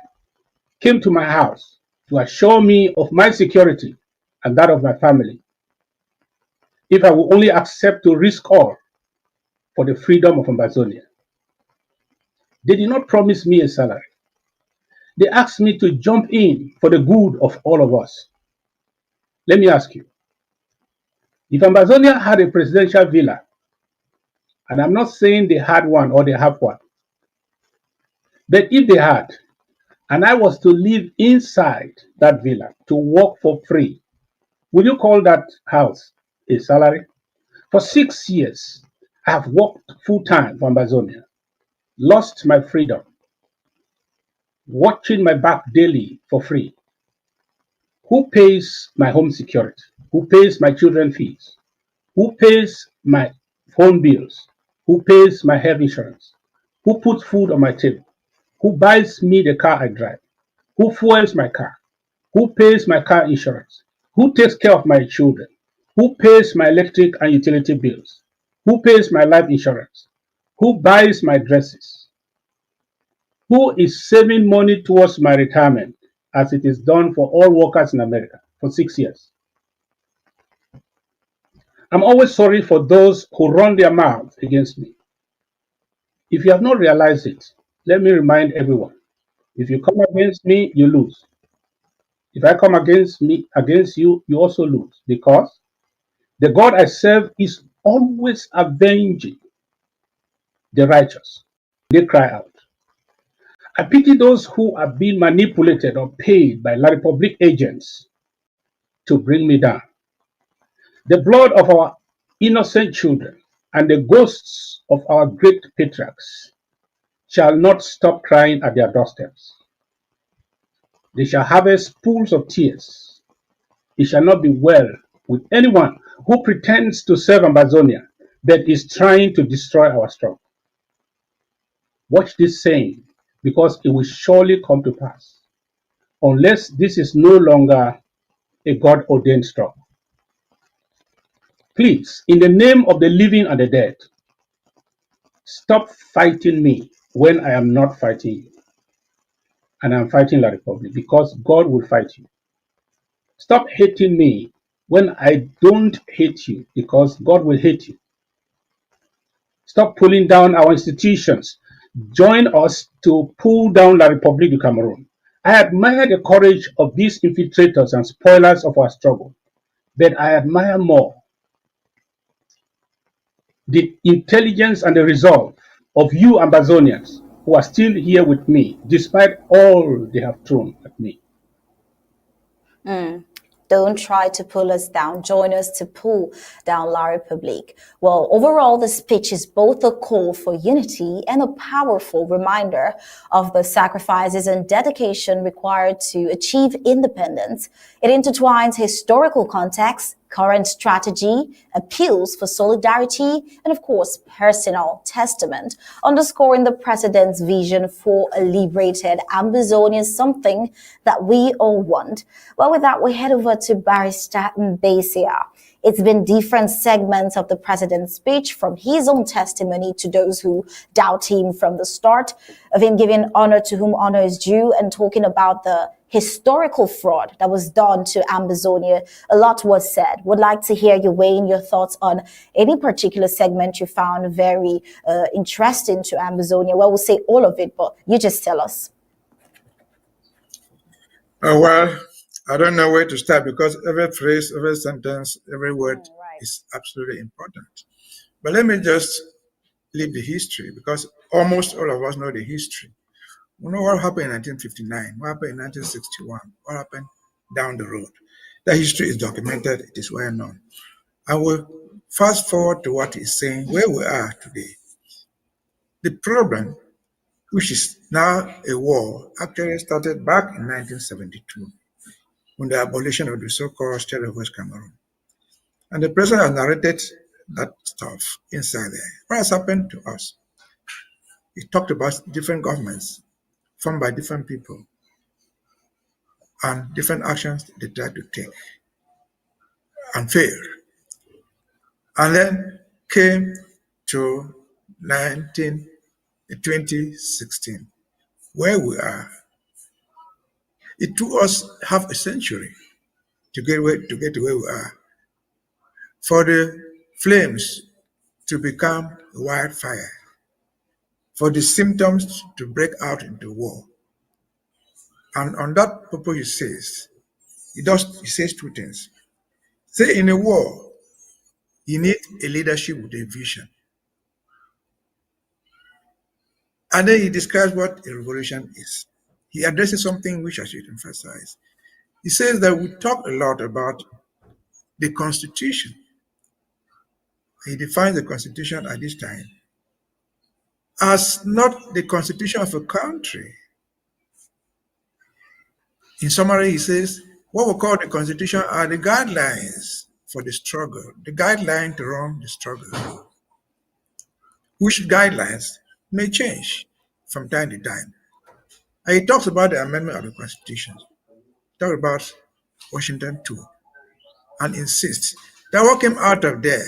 came to my house to assure me of my security and that of my family, if I would only accept to risk all for the freedom of Ambazonia. They did not promise me a salary. They asked me to jump in for the good of all of us. Let me ask you, if Ambazonia had a presidential villa, and I'm not saying they had one or they have one, but if they had, and I was to live inside that villa to work for free, would you call that house a salary? For 6 years, I have worked full-time for Ambazonia, lost my freedom, watching my back daily for free. Who pays my home security? Who pays my children fees? Who pays my phone bills? Who pays my health insurance? Who puts food on my table? Who buys me the car I drive? Who fuels my car? Who pays my car insurance? Who takes care of my children? Who pays my electric and utility bills? Who pays my life insurance? Who buys my dresses? Who is saving money towards my retirement, as it is done for all workers in America for 6 years? I'm always sorry for those who run their mouths against me. If you have not realized it, let me remind everyone, if you come against me, you lose. If I come against you, you also lose, because the God I serve is always avenging the righteous. They cry out. I pity those who are being manipulated or paid by LAR Public agents to bring me down. The blood of our innocent children and the ghosts of our great patriarchs shall not stop crying at their doorsteps. They shall harvest pools of tears. It shall not be well with anyone who pretends to serve Ambazonia but is trying to destroy our struggle. Watch this saying, because it will surely come to pass, unless this is no longer a God-ordained struggle. Please, in the name of the living and the dead, stop fighting me when I am not fighting you. And I'm fighting LAR Public, because God will fight you. Stop hating me when I don't hate you, because God will hate you. Stop pulling down our institutions join us to pull down La République du Cameroon. I admire the courage of these infiltrators and spoilers of our struggle, but I admire more the intelligence and the resolve of you Ambazonians who are still here with me despite all they have thrown at me. Don't try to pull us down. Join us to pull down La République. Well, overall, the speech is both a call for unity and a powerful reminder of the sacrifices and dedication required to achieve independence. It intertwines historical context, current strategy, appeals for solidarity, and of course, personal testament, underscoring the president's vision for a liberated Ambazonia, something that we all want. Well, with that, we head over to Barrister Basia. It's been different segments of the president's speech, from his own testimony to those who doubt him from the start, of him giving honor to whom honor is due and talking about the historical fraud that was done to Ambazonia. A lot was said. Would like to hear you weigh in your thoughts on any particular segment you found very interesting to Ambazonia. Well, we'll say all of it, but you just tell us. Well, I don't know where to start because every phrase, every sentence, every word is absolutely important. But let me just leave the history because almost all of us know the history. We know what happened in 1959, what happened in 1961, what happened down the road. The history is documented, it is well known. I will fast forward to what he's saying, where we are today. The problem, which is now a war, actually started back in 1972, when the abolition of the so-called State of West Cameroon. And the president has narrated that stuff inside there. What has happened to us? He talked about different governments formed by different people and different actions they tried to take and failed. And then came to 2016, where we are. It took us half a century to get to where we are, for the flames to become a wildfire, for the symptoms to break out into war. And on that purpose, he says two things. Say, in a war, you need a leadership with a vision. And then he describes what a revolution is. He addresses something which I should emphasize. He says that we talk a lot about the Constitution. He defines the Constitution at this time as not the Constitution of a country. In summary, he says, what we call the Constitution are the guidelines for the struggle, the guideline to run the struggle, which guidelines may change from time to time. And he talks about the amendment of the Constitution, talks about Washington II, and insists that what came out of there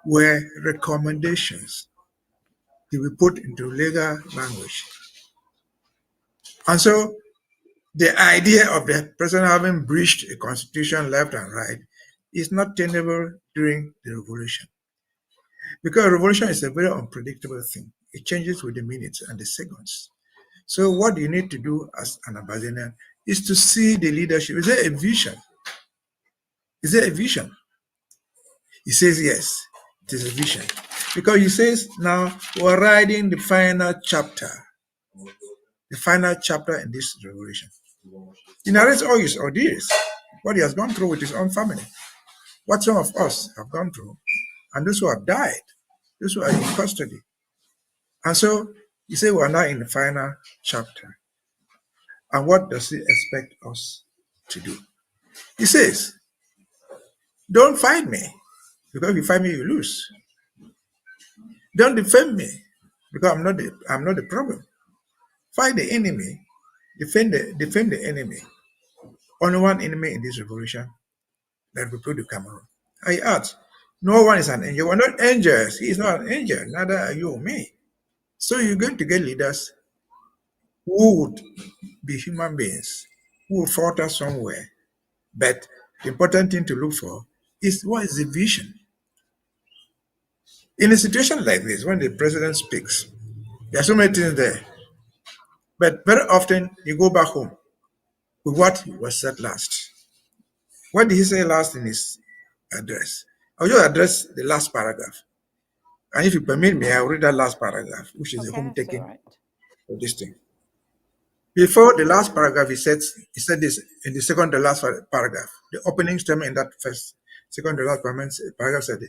were recommendations to be put into legal language. And so the idea of the president having breached a constitution left and right is not tenable during the revolution. Because revolution is a very unpredictable thing. It changes with the minutes and the seconds. So what you need to do as an Ambazonian is to see the leadership. Is there a vision? Is there a vision? He says yes, it is a vision. Because he says now we're writing the final chapter in this revolution. He narrates all his ordeals, what he has gone through with his own family, what some of us have gone through, and those who have died, those who are in custody. And so he says we are now in the final chapter. And what does he expect us to do? He says, don't fight me, because if you fight me, you lose. Don't defend me, because I'm not the problem. Fight the enemy, defend the enemy. Only one enemy in this revolution, that we put the Cameroon. I add, no one is an angel. We're not angels. He is not an angel. Neither are you or me. So you're going to get leaders who would be human beings, who will falter somewhere. But the important thing to look for is what is the vision. In a situation like this, when the president speaks, There are so many things there. But very often you go back home with what was said last. What did he say last in his address? I'll just address the last paragraph. And if you permit me, I'll read that last paragraph, which is the home taking of this thing. Before the last paragraph, he said this in the second to last paragraph. The opening statement in that second to last paragraph said,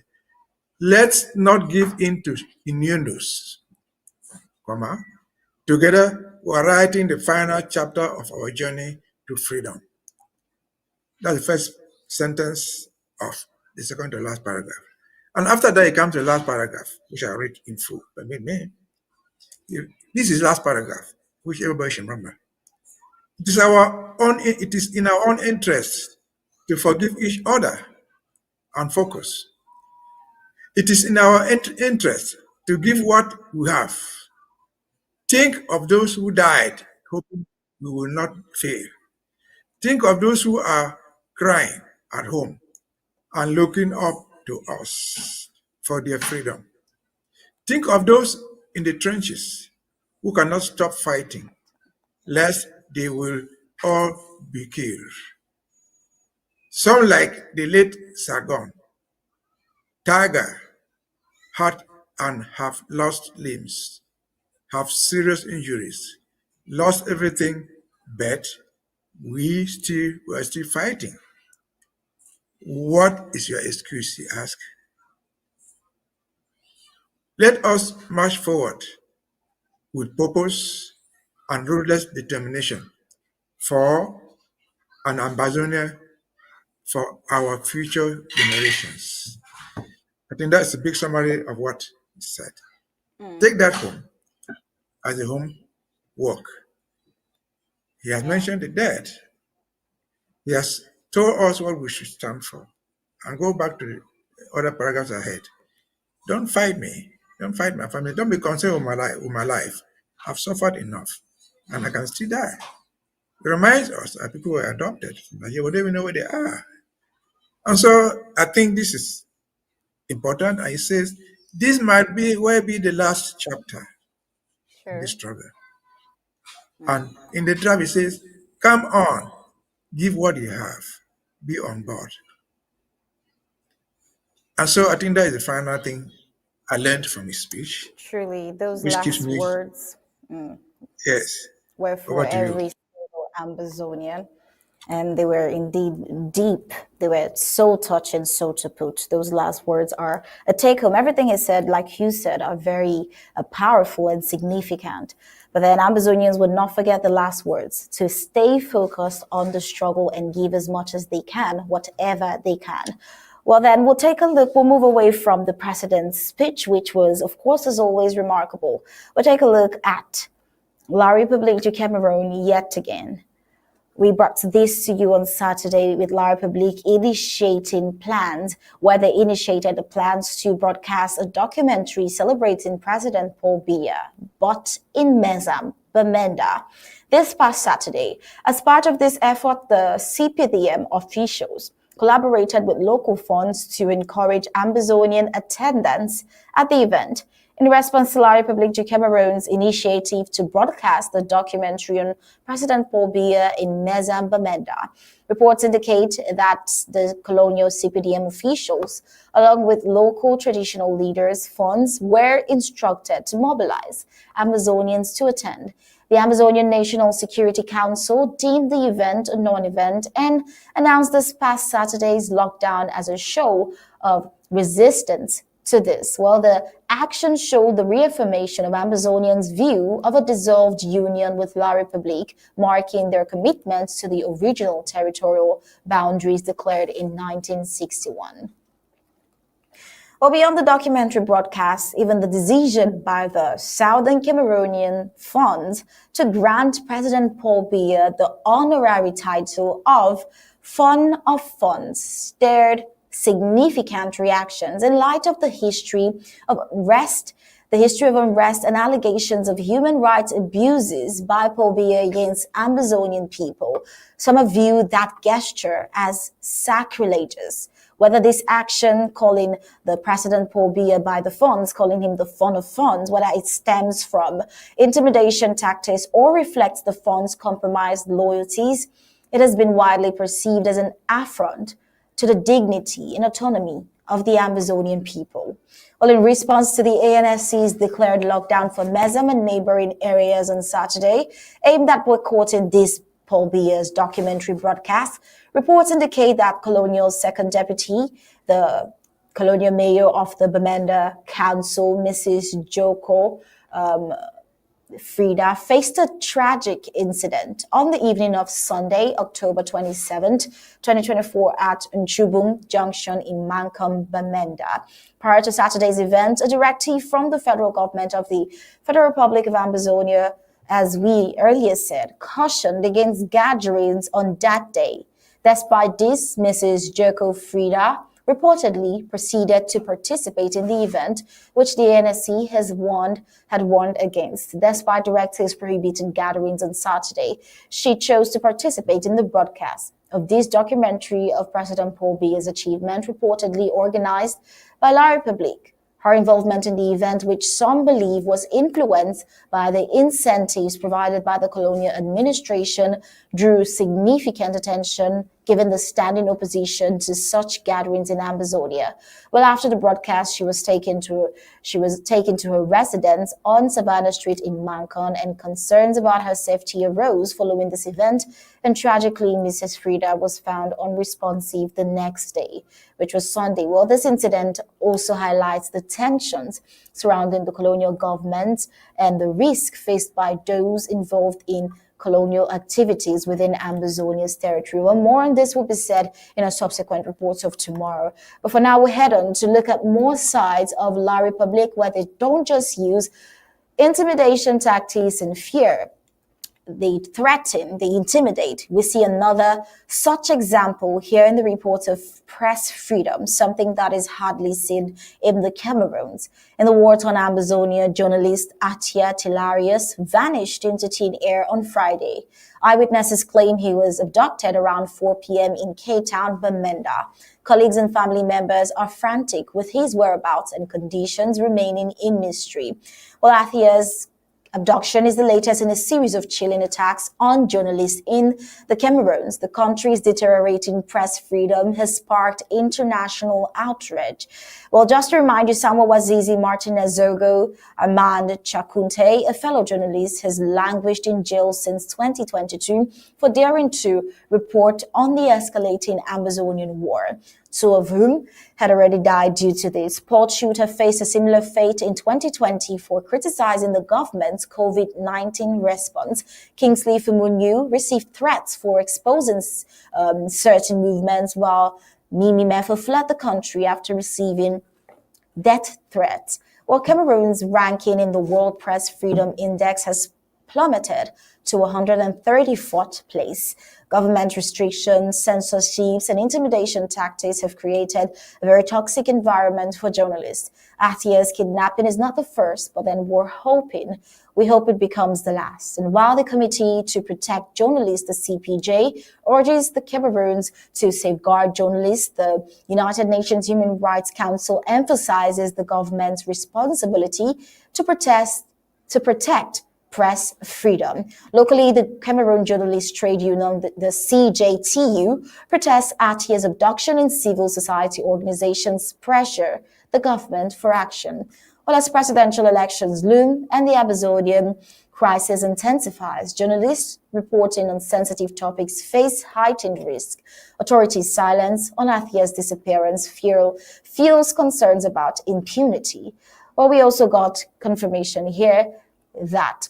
let's not give in to innuendos, comma, together we are writing the final chapter of our journey to freedom. That's the first sentence of the second to last paragraph. And after that, it comes to the last paragraph, which I read in full. Permit me. This is the last paragraph, which everybody should remember. It is in our own interest to forgive each other and focus. It is in our interest to give what we have. Think of those who died, hoping we will not fail. Think of those who are crying at home and looking up to us for their freedom. Think of those in the trenches who cannot stop fighting, lest they will all be killed. Some, like the late Sargon, Tiger, had and have lost limbs, have serious injuries, lost everything, but we are still fighting. What is your excuse, he asked. Let us march forward with purpose and ruthless determination for an Ambazonia for our future generations. I think that's a big summary of what he said. Take that home as a home work. He has mentioned the dead. He has told us what we should stand for. And go back to the other paragraphs ahead. Don't fight me. Don't fight my family. Don't be concerned with my life. I've suffered enough, and I can still die. It reminds us that people were adopted, but you would even know where they are. And so I think this is important. And he says this might be the last chapter in the struggle. And in the draft, he says, "Come on, give what you have, be on board." And so I think that is the final thing I learned from his speech. Truly, those which last gives me, words yes, were for every single Ambazonian. And they were indeed deep. They were so touching, so to put. Those last words are a take home. Everything he said, like you said, are very powerful and significant. But then Ambazonians would not forget the last words, to stay focused on the struggle and give as much as they can, whatever they can. Well, then we'll take a look. We'll move away from the president's speech, which was, of course, as always, remarkable. We'll take a look at LAR Public to Cameroon yet again. We brought this to you on Saturday with LAR Public initiating plans, where they initiated the plans to broadcast a documentary celebrating President Paul Biya, but in Bamenda. This past Saturday, as part of this effort, the CPDM officials collaborated with local funds to encourage Ambazonian attendance at the event. In response to LAR Public de Cameroon's initiative to broadcast the documentary on President Paul Biya in Bamenda, reports indicate that the colonial CPDM officials, along with local traditional leaders, funds were instructed to mobilize Ambazonians to attend. The Ambazonian National Security Council deemed the event a non-event and announced this past Saturday's lockdown as a show of resistance to this. Well, the action showed the reaffirmation of Ambazonians' view of a dissolved union with LAR Public, marking their commitments to the original territorial boundaries declared in 1961. Well, beyond the documentary broadcast, even the decision by the Southern Cameroonian Fund to grant President Paul Biya the honorary title of Fun of Funds stirred significant reactions in light of the history of unrest and allegations of human rights abuses by Paul Biya against Ambazonian people. Some have viewed that gesture as sacrilegious, Whether this action, calling the President Paul Biya by the funds, calling him the fund of funds, whether it stems from intimidation tactics or reflects the fund's compromised loyalties, it has been widely perceived as an affront to the dignity and autonomy of the Ambazonian people. Well, in response to the ANFC's declared lockdown for Mbeseha and neighboring areas on Saturday, aimed at boycotting this Paul Biya's documentary broadcast, reports indicate that Colonial's second deputy, the colonial mayor of the Bamenda Council, Mrs. Joko Frida, faced a tragic incident on the evening of Sunday, October 27, 2024, at Nchubung Junction in Mankam, Bamenda. Prior to Saturday's event, a directive from the federal government of the Federal Republic of Ambazonia, as we earlier said, cautioned against gatherings on that day. Despite this, Mrs. Joko Frida reportedly proceeded to participate in the event, which the NSC had warned against. Despite directives prohibiting gatherings on Saturday, she chose to participate in the broadcast of this documentary of President Paul Biya's achievement, reportedly organized by LAR Public. Her involvement in the event, which some believe was influenced by the incentives provided by the colonial administration, drew significant attention given the standing opposition to such gatherings in Ambazonia. Well, after the broadcast, she was taken to her residence on Savannah Street in Mankon, and concerns about her safety arose following this event. And tragically, Mrs. Frida was found unresponsive the next day, which was Sunday. Well, this incident also highlights the tensions surrounding the colonial government and the risk faced by those involved in colonial activities within Ambazonia's territory. Well, more on this will be said in our subsequent reports of tomorrow. But for now, we'll head on to look at more sides of LAR Public, where they don't just use intimidation tactics and fear. They threaten, they intimidate. We see another such example here in the report of press freedom, something that is hardly seen in the Cameroons. In the war-torn Ambazonia, journalist Atia Tilarius vanished into thin air on Friday. Eyewitnesses claim he was abducted around 4 p.m. in K-Town, Bamenda. Colleagues and family members are frantic with his whereabouts and conditions remaining in mystery. Well, Atia's abduction is the latest in a series of chilling attacks on journalists in the Cameroons. The country's deteriorating press freedom has sparked international outrage. Well, just to remind you, Samuel Wazizi Martinez Zogo Armand Chakunte, a fellow journalist, has languished in jail since 2022 for daring to report on the escalating Ambazonian war. Two of whom had already died due to this. Paul Shooter faced a similar fate in 2020 for criticizing the government's COVID-19 response. Kingsley Fumunyu received threats for exposing certain movements, while Mimi Mefo fled the country after receiving death threats. While Cameroon's ranking in the World Press Freedom Index has plummeted to 134th place. Government restrictions, censorships, and intimidation tactics have created a very toxic environment for journalists. Atia's kidnapping is not the first, but then we hope it becomes the last. And while the Committee to Protect Journalists, the CPJ, urges the Cameroons to safeguard journalists, the United Nations Human Rights Council emphasizes the government's responsibility to protect press freedom. Locally, the Cameroon Journalists Trade Union, the CJTU, protests Atia's abduction, and civil society organizations pressure the government for action. Well, as presidential elections loom and the Ambazonian crisis intensifies, journalists reporting on sensitive topics face heightened risk. Authorities' silence on Atia's disappearance fuels concerns about impunity. Well, we also got confirmation here that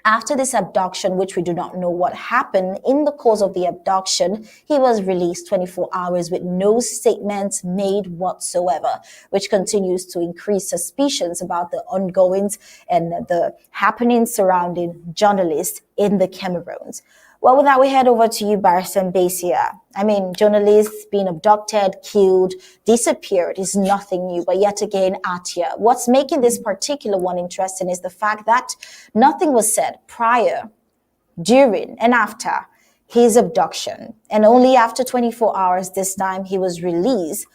after this abduction, which we do not know what happened in the course of the abduction, he was released 24 hours with no statements made whatsoever, which continues to increase suspicions about the ongoings and the happenings surrounding journalists in the Cameroons. Well, with that, we head over to you, Basia Basia. I mean, journalists being abducted, killed, disappeared is nothing new, but yet again, Atia. What's making this particular one interesting is the fact that nothing was said prior, during, and after his abduction, and only after 24 hours this time he was released.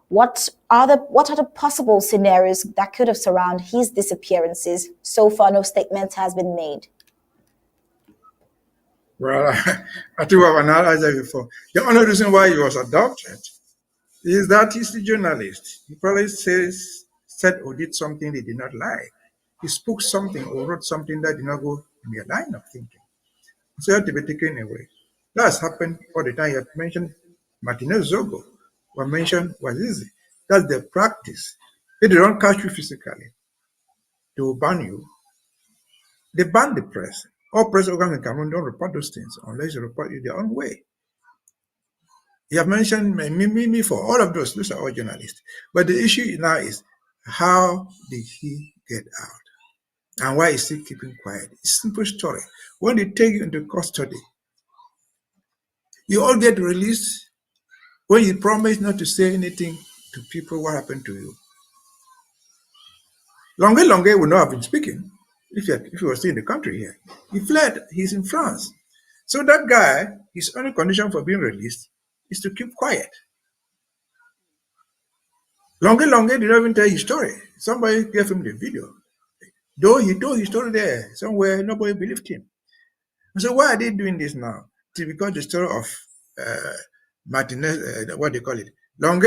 What are the possible scenarios that could have surrounded his disappearances? So far, no statement has been made. Well, I think I've analyzed that before. The only reason why he was adopted is that he's a journalist. He probably said or did something they did not like. He spoke something or wrote something that did not go in their line of thinking. So he had to be taken away. That's happened all the time. You have mentioned Martinez Zogo, or mentioned Wazizi. That's their practice. If they don't catch you physically, they will ban you. They ban the press. All press organs in Cameroon don't report those things unless you report it their own way. You have mentioned me for all of those. Those are all journalists. But the issue now is, how did he get out? And why is he keeping quiet? It's a simple story. When they take you into custody, you all get released when you promise not to say anything to people what happened to you. Longue will not have been speaking if he was still in the country here. He fled. He's in France. So that guy, his only condition for being released is to keep quiet. Longue did not even tell his story. Somebody gave him the video. Though he told his story there somewhere, nobody believed him. So why are they doing this now? It's because the story of Martinez, what they call it, Longue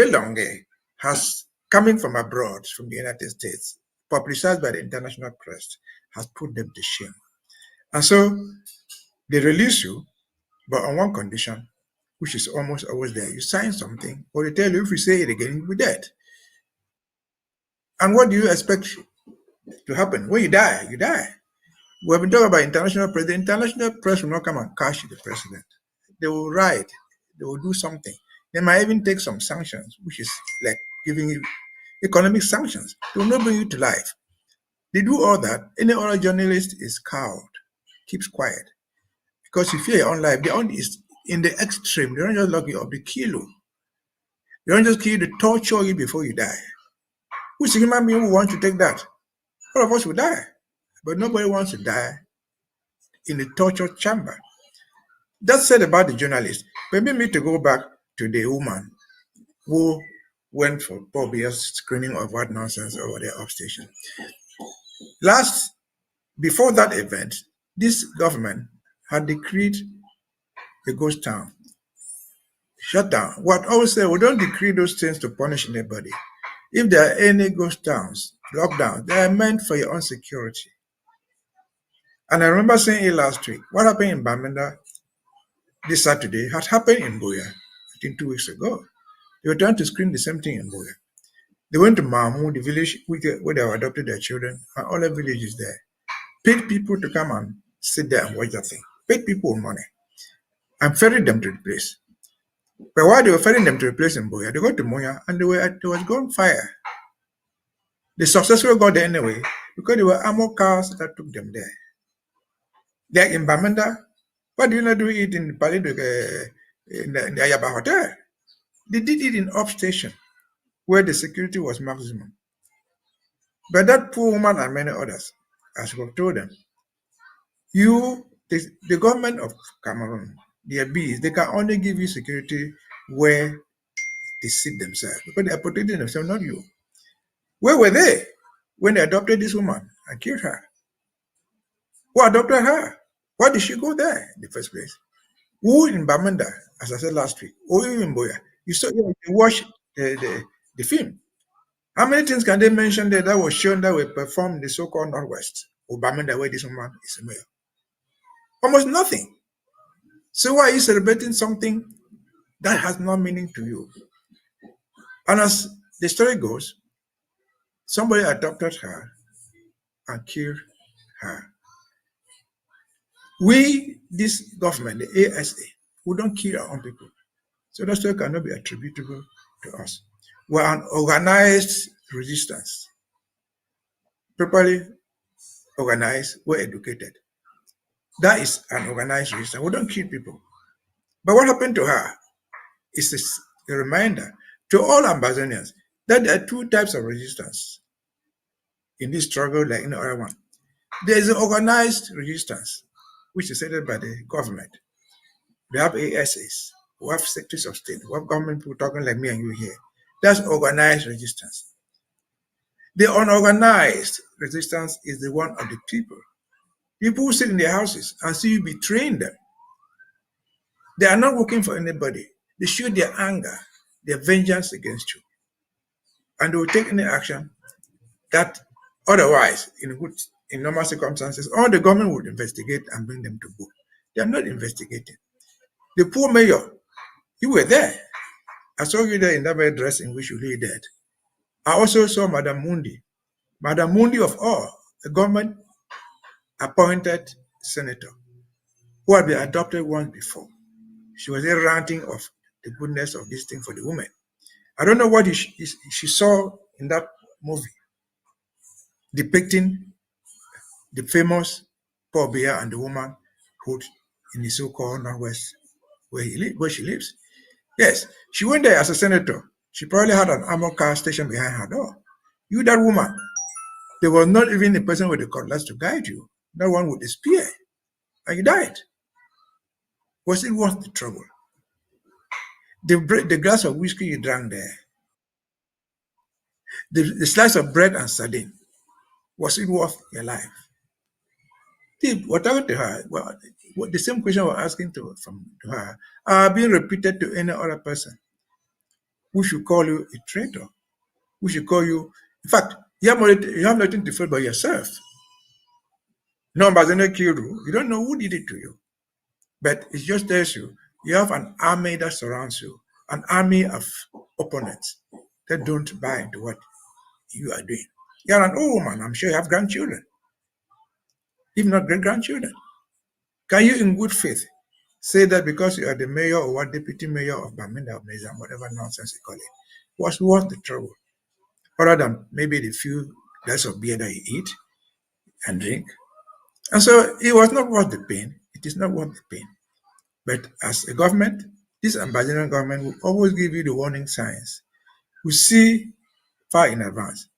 has, coming from abroad, from the United States, publicized by the international press, has put them to shame. And so they release you, but on one condition, which is almost always there. You sign something, or they tell you if you say it again, you'll be dead. And what do you expect to happen? When you die, you die. We have been talking about international press. The international press will not come and catch the president. They will write. They will do something. They might even take some sanctions, which is like giving you economic sanctions. They will not bring you to life. They do all that. Any other journalist is cowed, keeps quiet. Because you fear your own life. The only is in the extreme. They don't just lock you up, they kill you. They don't just kill you, they torture you before you die. Which human being who wants to take that? All of us will die. But nobody wants to die in the torture chamber. That's said about the journalist. Permit me to go back to the woman who went for Biya's screening of what nonsense over there upstation. Before that event, this government had decreed a ghost town. Shut down. What I always say, we don't decree those things to punish anybody. If there are any ghost towns, lockdowns, they are meant for your own security. And I remember saying it last week. What happened in Bamenda this Saturday had happened in Biya, I think 2 weeks ago. They were trying to screen the same thing in Biya. They went to Mamu, the village where they have adopted their children, and all the villages there. Paid people to come and sit there and watch that thing. Paid people with money. And ferried them to the place. But while they were ferrying them to the place in Biya, they got to Moya and there was gunfire. They successfully got there anyway because there were armored cars that took them there. They're in Bamenda. Why do you not do it in the Ayaba Hotel? They did it in upstation where the security was maximum. But that poor woman and many others, as we told them, the government of Cameroon, their bees, they can only give you security where they sit themselves because they are protecting themselves, not you. Where were they when they adopted this woman and killed her? Who adopted her? Why did she go there in the first place? Who in Bamenda, as I said last week, or even in Biya, you watch the film. How many things can they mention there that was shown that were performed in the so-called Northwest or Bamenda, where this woman is a mayor? Almost nothing. So why are you celebrating something that has no meaning to you? And as the story goes, somebody adopted her and killed her. We, this government, the ASA, we don't kill our own people. So that story cannot be attributable to us. We're an organized resistance. Properly organized, we're educated. That is an organized resistance. We don't kill people. But what happened to her is a reminder to all Ambazonians that there are two types of resistance in this struggle like in the other one. There is an organized resistance, which is headed by the government. We have ASAs. We have secretaries of state. We have government people talking like me and you here. That's organized resistance. The unorganized resistance is the one of the people. People who sit in their houses and see you betraying them. They are not working for anybody. They show their anger, their vengeance against you. And they will take any action that otherwise, in normal circumstances, all the government would investigate and bring them to book. They are not investigating. The poor mayor, you were there. I saw you there in that very dress in which you lay dead. I also saw Madam Mundi. Madam Mundi of all, a government appointed senator who had been adopted once before. She was there ranting of the goodness of this thing for the women. I don't know what she saw in that movie depicting the famous poor Biya and the womanhood in the so-called Northwest where she lives. Yes, she went there as a senator. She probably had an armored car stationed behind her door. You, that woman, there was not even a person with a cutlass to guide you. No one with a spear. And you died. Was it worth the trouble? The glass of whiskey you drank there, the slice of bread and sardine, was it worth your life? Whatever to her, well, the same question we're asking to her are being repeated to any other person who should call you a traitor, who should call you, in fact, you have nothing to feel but yourself. No, Ambazonian killed you. You don't know who did it to you. But it just tells you, you have an army that surrounds you, an army of opponents that don't buy into what you are doing. You're an old woman. I'm sure you have grandchildren, if not great-grandchildren. Can you, in good faith, say that because you are the mayor or what deputy mayor of Bamenda or Mbeseha, whatever nonsense you call it, was worth the trouble, other than maybe the few glass of beer that you eat and drink? And so it was not worth the pain. It is not worth the pain. But as a government, this Ambazonian government will always give you the warning signs. We see far in advance.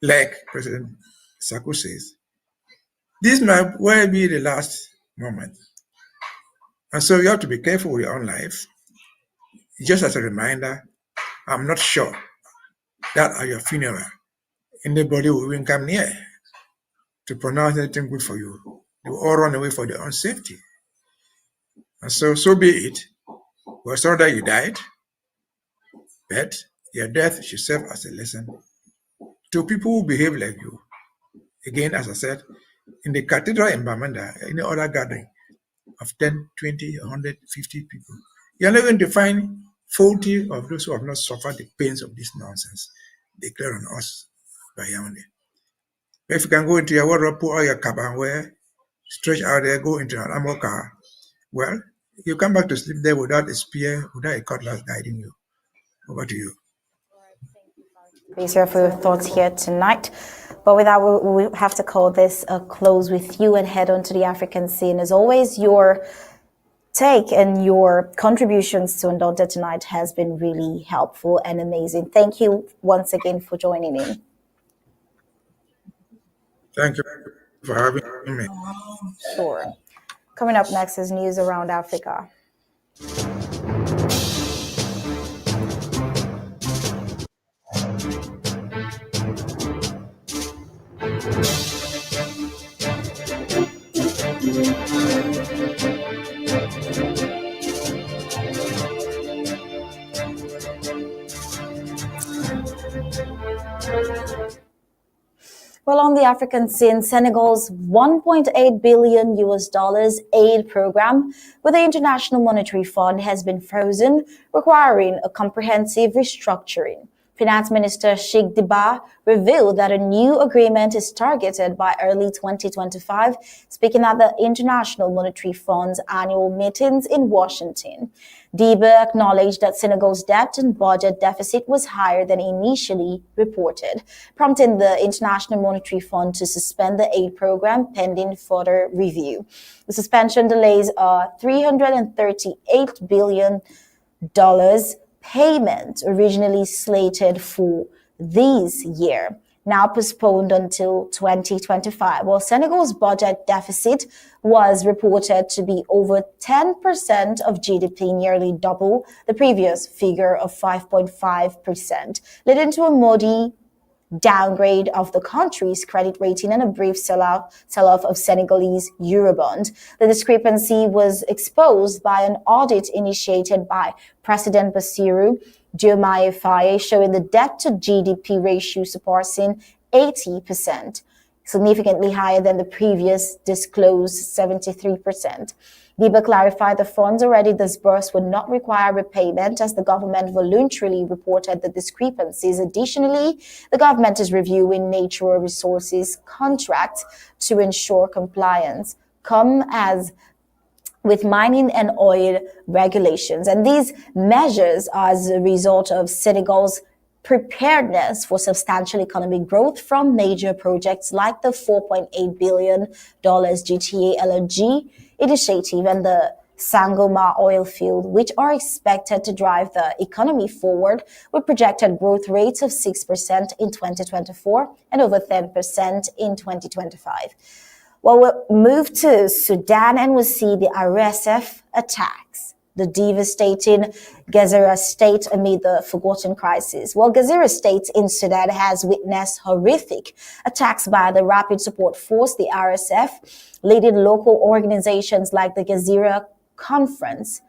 Like President Sako says, this might well be the last moment. And so you have to be careful with your own life. Just as a reminder, I'm not sure that at your funeral, anybody will even come near to pronounce anything good for you. They will all run away for their own safety. And so be it. We're sorry that you died, but your death should serve as a lesson to people who behave like you. Again, as I said, in the cathedral in Bamenda, any other gathering of 10, 20, 150 people, you're not going to find 40 of those who have not suffered the pains of this nonsense declared on us by Yaoundé. If you can go into your wardrobe, put all your kaban wear, stretch out there, go into an armor car, well, you come back to sleep there without a spear, without a cutlass guiding you. Over to you. Basia, for your thoughts here tonight. But with that, we have to call this a close with you and head on to the African scene. As always, your take and your contributions to Undaunted tonight has been really helpful and amazing. Thank you once again for joining in. Thank you for having me. Sure. Coming up next is news around Africa. Well, on the African scene, Senegal's $1.8 billion aid program with the International Monetary Fund has been frozen, requiring a comprehensive restructuring. Finance Minister Sheikh Diba revealed that a new agreement is targeted by early 2025, speaking at the International Monetary Fund's annual meetings in Washington. Diba acknowledged that Senegal's debt and budget deficit was higher than initially reported, prompting the International Monetary Fund to suspend the aid program pending further review. The suspension delays a $338 billion payment originally slated for this year. now postponed until 2025. Well, Senegal's budget deficit was reported to be over 10% of GDP, nearly double the previous figure of 5.5%, leading to a Modi downgrade of the country's credit rating and a brief sell-off of Senegalese Eurobond. The discrepancy was exposed by an audit initiated by President Basia Diomaye Faye, showing the debt to GDP ratio surpassing 80%, significantly higher than the previous disclosed 73%. Biya clarified the funds already disbursed would not require repayment, as the government voluntarily reported the discrepancies. Additionally, the government is reviewing natural resources contracts to ensure compliance, come as with mining and oil regulations. And these measures are as a result of Senegal's preparedness for substantial economic growth from major projects like the $4.8 billion GTA LNG initiative and the Sangomar oil field, which are expected to drive the economy forward with projected growth rates of 6% in 2024 and over 10% in 2025. Well, we'll move to Sudan and we'll see the RSF attacks the devastating Gezira state amid the forgotten crisis. Well, Gezira state in Sudan has witnessed horrific attacks by the Rapid Support Force, the RSF, leading local organizations like the Gezira Conference.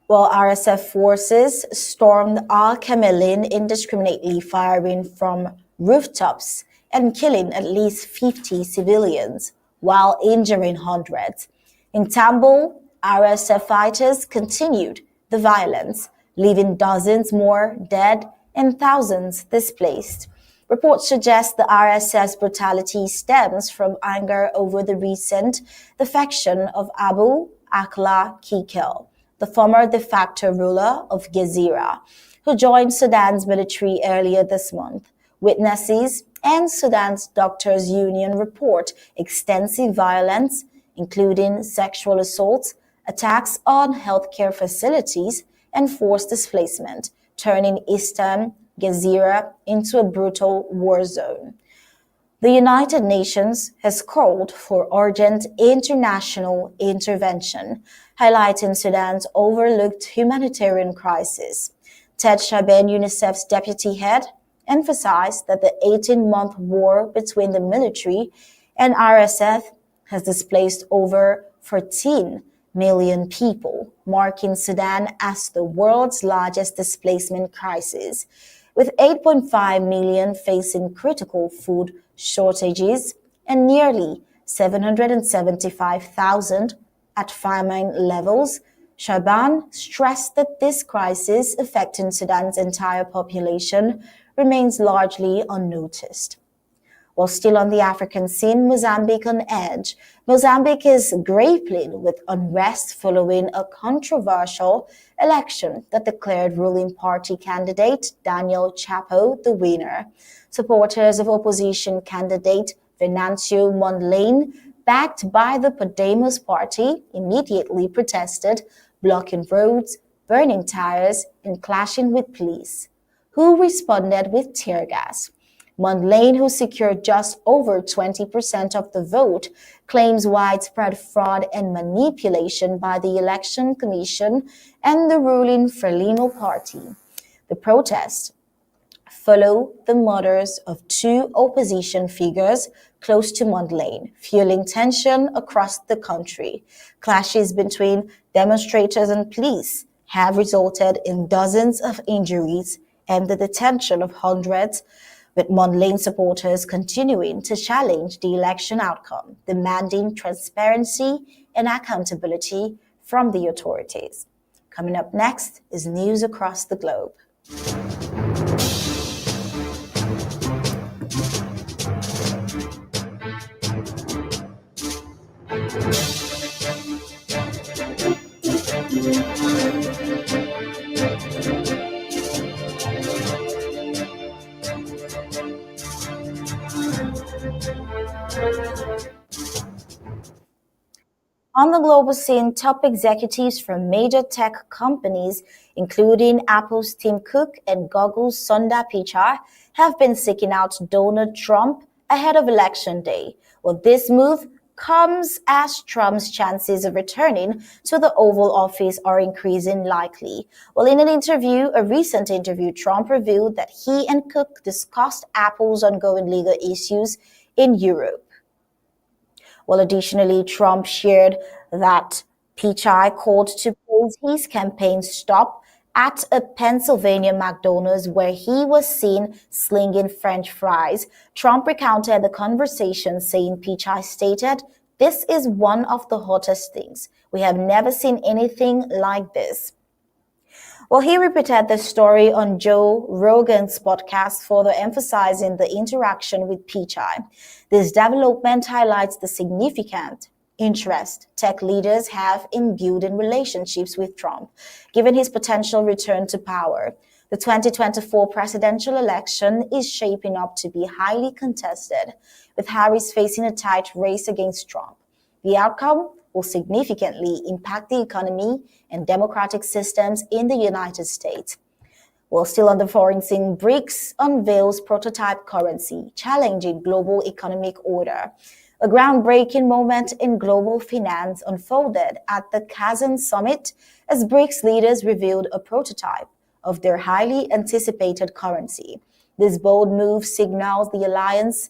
Well, RSF forces stormed Al Kamelin indiscriminately, firing from rooftops and killing at least 50 civilians while injuring hundreds. In Tambol, RSF fighters continued the violence, leaving dozens more dead and thousands displaced. Reports suggest the RSF's brutality stems from anger over the recent defection of Abu Akla Kikel, the former de facto ruler of Gezira, who joined Sudan's military earlier this month. Witnesses and Sudan's Doctors Union report extensive violence, including sexual assaults, attacks on healthcare facilities, and forced displacement, turning eastern Gezira into a brutal war zone. The United Nations has called for urgent international intervention, highlighting Sudan's overlooked humanitarian crisis. Ted Shaben, UNICEF's deputy head, emphasized that the 18-month war between the military and RSF has displaced over 14 million people, marking Sudan as the world's largest displacement crisis, with 8.5 million facing critical food shortages and nearly 775,000 at famine levels. Shaban stressed that this crisis, affecting Sudan's entire population, remains largely unnoticed. While still on the African scene, Mozambique on edge. Mozambique is grappling with unrest following a controversial election that declared ruling party candidate Daniel Chapo the winner. Supporters of opposition candidate Venancio Mondlane, backed by the Podemos party, immediately protested, blocking roads, burning tires, and clashing with police, who responded with tear gas. Mondlane, who secured just over 20% of the vote, claims widespread fraud and manipulation by the Election Commission and the ruling Frelimo party. The protests follow the murders of two opposition figures close to Mondlane, fueling tension across the country. Clashes between demonstrators and police have resulted in dozens of injuries and the detention of hundreds, with Mondlane supporters continuing to challenge the election outcome, demanding transparency and accountability from the authorities. Coming up next is news across the globe. On the global scene, top executives from major tech companies, including Apple's Tim Cook and Google's Sundar Pichai, have been seeking out Donald Trump ahead of Election Day. Well, this move comes as Trump's chances of returning to the Oval Office are increasing likely. Well, in a recent interview, Trump revealed that he and Cook discussed Apple's ongoing legal issues in Europe. Well, additionally, Trump shared that Pichai called to praise his campaign stop at a Pennsylvania McDonald's where he was seen slinging French fries. Trump recounted the conversation, saying Pichai stated, "This is one of the hottest things. We have never seen anything like this." Well, he repeated the story on Joe Rogan's podcast, further emphasizing the interaction with Pichai. This development highlights the significant interest tech leaders have in building relationships with Trump, given his potential return to power. The 2024 presidential election is shaping up to be highly contested, with Harris facing a tight race against Trump. The outcome will significantly impact the economy and democratic systems in the United States. While still on the foreign scene, BRICS unveils prototype currency, challenging global economic order. A groundbreaking moment in global finance unfolded at the Kazan summit as BRICS leaders revealed a prototype of their highly anticipated currency. This bold move signals the alliance's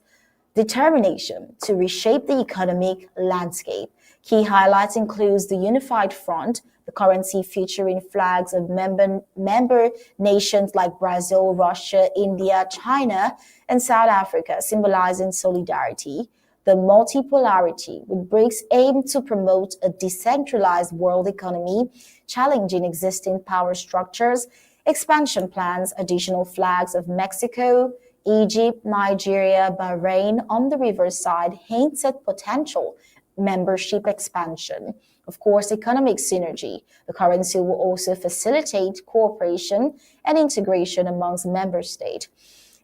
determination to reshape the economic landscape. Key highlights include the unified front, the currency featuring flags of member nations like Brazil, Russia, India, China, and South Africa, symbolizing solidarity. The multipolarity, with BRICS aim to promote a decentralized world economy, challenging existing power structures, expansion plans, additional flags of Mexico, Egypt, Nigeria, Bahrain on the riverside hints at potential membership expansion. Of course, economic synergy. The currency will also facilitate cooperation and integration amongst member states.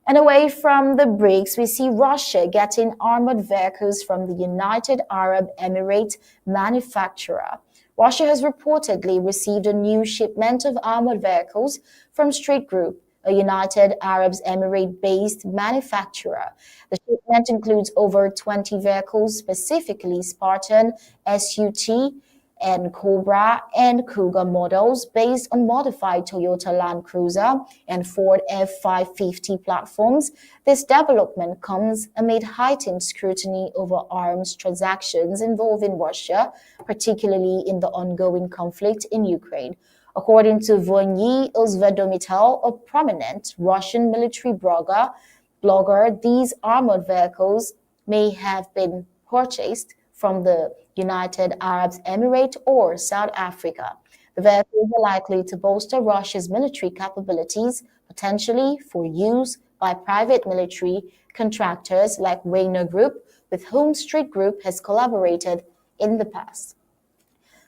And away from the BRICS, we see Russia getting armored vehicles from the United Arab Emirates manufacturer. Russia has reportedly received a new shipment of armored vehicles from Street Group, a United Arab Emirates-based manufacturer. The shipment includes over 20 vehicles, specifically Spartan, SUT, and Cobra and Cougar models based on modified Toyota Land Cruiser and Ford F-550 platforms. This development comes amid heightened scrutiny over arms transactions involving Russia, particularly in the ongoing conflict in Ukraine. According to Vonyy Ozvedomitel, a prominent Russian military blogger, these armored vehicles may have been purchased from the United Arab Emirates or South Africa. The vehicles are likely to bolster Russia's military capabilities, potentially for use by private military contractors like Wagner Group, with whom Street Group has collaborated in the past.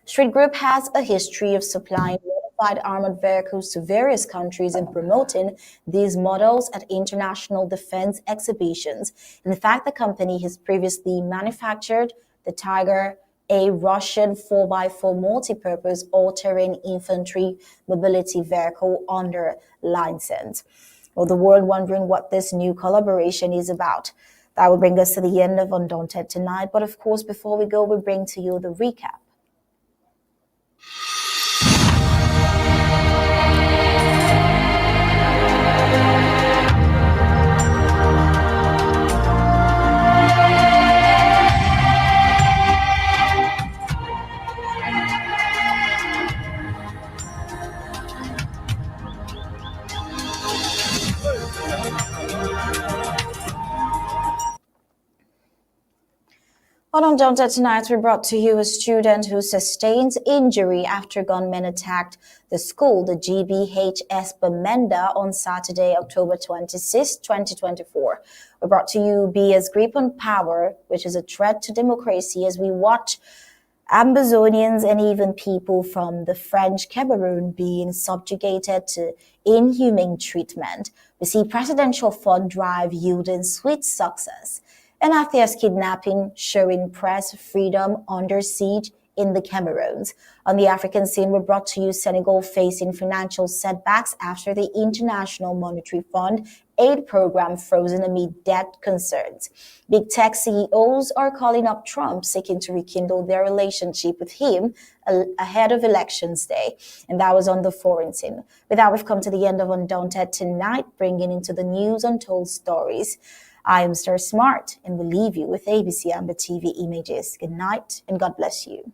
Street Group has a history of supplying modified armored vehicles to various countries and promoting these models at international defense exhibitions. In fact, the company has previously manufactured the Tiger, a Russian 4x4 multi-purpose all-terrain infantry mobility vehicle under license. Well, the world wondering what this new collaboration is about. That will bring us to the end of Undaunted tonight. But of course, before we go, we bring to you the recap. On Undaunted tonight, we brought to you a student who sustained injury after gunmen attacked the school, the GBHS Bamenda, on Saturday, October 26, 2024. We brought to you Biya's grip on power, which is a threat to democracy, as we watch Ambazonians and even people from the French Cameroon being subjugated to inhumane treatment. We see presidential fund drive yielding sweet success. And Athea's kidnapping showing press freedom under siege in the Cameroons. On the African scene, we're brought to you Senegal facing financial setbacks after the International Monetary Fund aid program frozen amid debt concerns. Big tech CEOs are calling up Trump, seeking to rekindle their relationship with him ahead of Elections Day. And that was on the foreign scene. With that, we've come to the end of Undaunted tonight, bringing into the news untold stories. I am Star Smart, and we'll leave you with ABC Amba TV images. Good night, and God bless you.